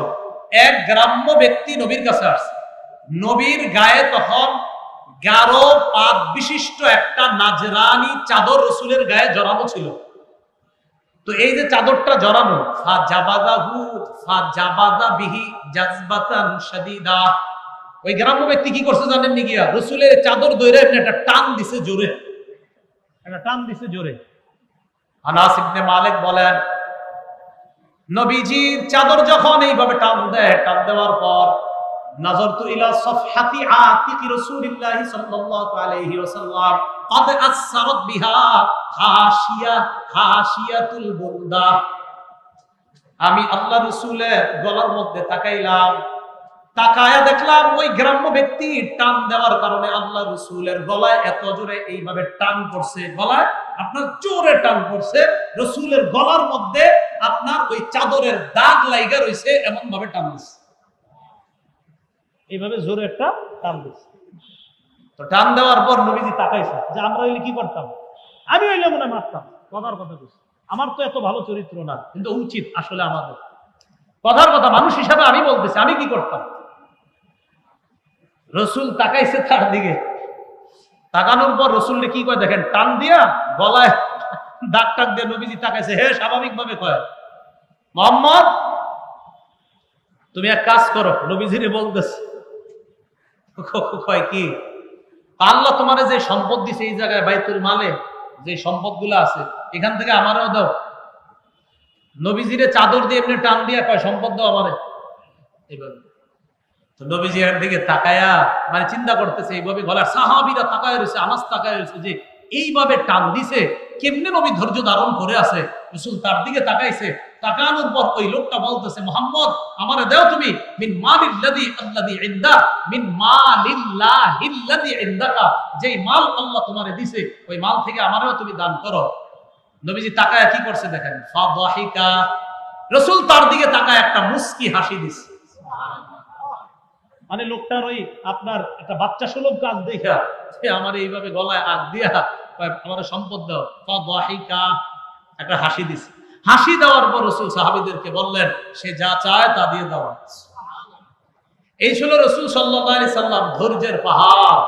Speaker 1: এক গ্রাম্য ব্যক্তি নবীর কাছে আসছে। নবীর গায়ে তখন গাঢ় পাত বিশিষ্ট একটা নাজরানি চাদর রাসূলের গায়ে জড়ানো ছিল। তো এই যে চাদরটা জড়ানো, ফাজাবাদা বিহি জাযবাতান শাদীদা। ওই গ্রাম্য ব্যক্তি কি করছে জানেন নি? গিয়া রাসূলের চাদর ধরে একটা টান দিছে জোরে, একটা টান দিছে জোরে। আনাস ইবনে মালিক বলেন, নবীজির চাদর যখন এইভাবে টান দেয়, টান দেওয়ার পর নাযারতু ইলা সাফহাতি আতিকি রাসূলিল্লাহ সাল্লাল্লাহু আলাইহি ওয়াসাল্লাম قد أثرت بها হাশিয়াতুল বুরদা। আমি আল্লাহ রাসূলের গলার মধ্যে তাকাইলাম, তাকায়া দেখলাম ওই গ্রাম্য ব্যক্তি টান দেওয়ার কারণে আল্লাহ রাসূলের গলায় এত জোরে এইভাবে টান পড়ছে, গলায় আপনার জোরে টান পড়ছে, রাসূলের গলার মধ্যে আপনার ওই চাদরের দাগ লাইগা রইছে, এমন ভাবে টান দিছে, এইভাবে জোরে একটা টান দিছে। তো টান দেওয়ার পর নবীজি তাকাইছে যে আমরা হইলে কি করতাম, আমি হইলে মনে মারতাম, কথার কথা বলছি, আমার তো এত ভালো চরিত্র না, কিন্তু উচিত আসলে আমাদের, কথার কথা মানুষ হিসাবে আমি বলতেছি, আমি কি করতাম। রসুল তাকাইছে তার দিকে, তাকানোর পর রসুলকে কি কয় দেখেন, টান দিয়া গলায় দাগ টাক দিয়ে নবীজি তাকাইছে, হে স্বাভাবিক ভাবে কয় মোহাম্মদ তুমি এক কাজ করো, নবীজিরে বলতেছে, কয় কি, আল্লাহ তোমার যে সম্পদ দিছে এই জায়গায় বাইতুল মালে যে সম্পদ গুলো আছে এখান থেকে আমারও দাও। নবীজিরে চাদর দিয়ে এমনি টান দিয়া কয় সম্পদ দাও আমারে, এইভাবে। তো নবীজি এর দিকে তাকায়া মানে চিন্তা করতেছে, এইভাবে গলা, সাহাবীরা তাকায় রয়েছে, আনাস তাকায় রয়েছে যে এইভাবে টান দিছে, কেমনে নবী ধৈর্য ধারণ করে আছে। রাসূল তার দিকে তাকাইছে, তাকানোর পর ওই লোকটা বলতেছে, মুহাম্মদ আমারে দাও তুমি মিন মালিল্লাযী আল্লাযী ইনদা, মিন মালিল্লাহিল্লাযী ইনদাকা, যেই মাল আল্লাহ তোমারে দিছে ওই মাল থেকে আমারও তুমি দান করো। নবীজি তাকায়া কি করছে দেখেন, ফাদাহিকা, রাসূল তার দিকে তাকায় একটা মুস্কি হাসি দিছে। মানে লোকটার ওই আপনার একটা বাচ্চা সুলভ কাজ দেখা সে আমার এইভাবে গলায় আগ দিয়া আমার সম্পদ দাও, ফাদাহিকা, একটা হাসি দিছে। হাসি দেওয়ার পর রাসূল সাহাবীদেরকে বললেন সে যা চায় তা দিয়ে দাও। এই ছিল রাসূল সাল্লাল্লাহু আলাইহি সাল্লাম ধৈর্যের পাহাড়।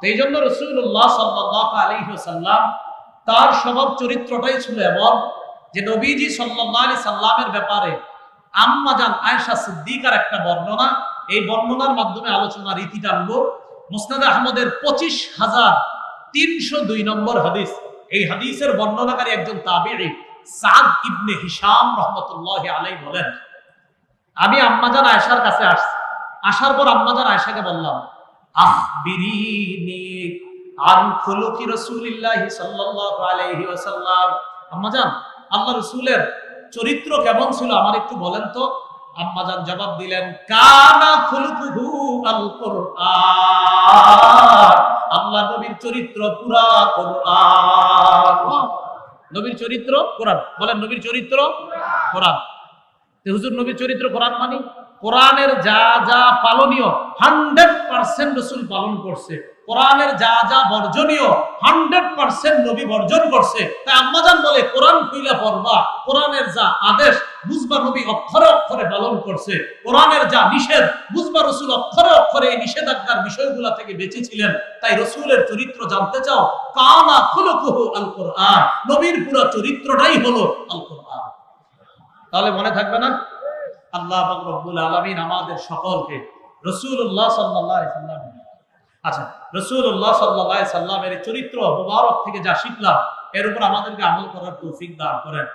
Speaker 1: এই জন্য রাসূলুল্লাহ সাল্লাল্লাহু আলাইহি ওয়াসাল্লাম তার স্বভাব চরিত্রটাই ছিল এমন যে নবীজি সাল্লাল্লাহু আলাইহি সাল্লামের ব্যাপারে আম্মা জান আয়েশা সিদ্দিকার একটা বর্ণনা, এই বর্ণনার মাধ্যমে আলোচনা রীতি টানবো। মুসনাদ আহমদের 25,302 নম্বর হাদিস, এই হাদিসের বর্ণনাকারী একজন তাবিঈ সাদ ইবনে হিশাম রাহমাতুল্লাহি আলাইহি বলেন, আমি আম্মাজান আয়েশার কাছে আসছি, আসার পর আম্মাজান আয়েশাকে বললাম, আখবিরিনি আন খুলুকি রাসূলিল্লাহি সাল্লাল্লাহু আলাইহি ওয়াসাল্লাম, আম্মাজান আল্লাহর রাসূলের চরিত্র কেমন ছিল আমার একটু বলেন তো। আম্মাজান জবাব দিলেন, কানা খুলুকুহু আল কুরআন, আল্লাহ নবীর চরিত্র পুরা কোরআন। নবীর চরিত্র কোরআন, বলেন নবীর চরিত্র কোরআন। হুজুর নবীর চরিত্র কোরআন মানে কোরআনের যা যা পালনীয় 100% রাসূল পালন করছে, কোরআনের যা যা বর্জনীয় 100% নবী বর্জন করছে। তাই আম্মাজান বলে কোরআন খুইলা পড়বা, কোরআনের যা আদেশ বুঝবা নবী অক্ষরে অক্ষরে পালন করছে, কোরআনের যা নিষেধ বুঝবা রাসূল অক্ষরে অক্ষরে এই নিষেধাজ্ঞার বিষয়গুলো থেকে বেঁচেছিলেন। তাই রাসূলের চরিত্র জানতে চাও, কানা খুলুকুহু আল কুরআন, নবীর পুরো চরিত্রটাই হলো আল কুরআন। তাহলে মনে থাকবে না? আল্লাহ পাক রব্বুল আলামিন আমাদের সকলকে রাসূলুল্লাহ সাল্লাল্লাহু আলাইহি সাল্লাম, আচ্ছা রাসূলুল্লাহ সাল্লাল্লাহু আলাইহি সাল্লামের চরিত্র মুবারক থেকে যা শিখলাম এর উপর আমাদেরকে আমল করার তৌফিক দান করেন।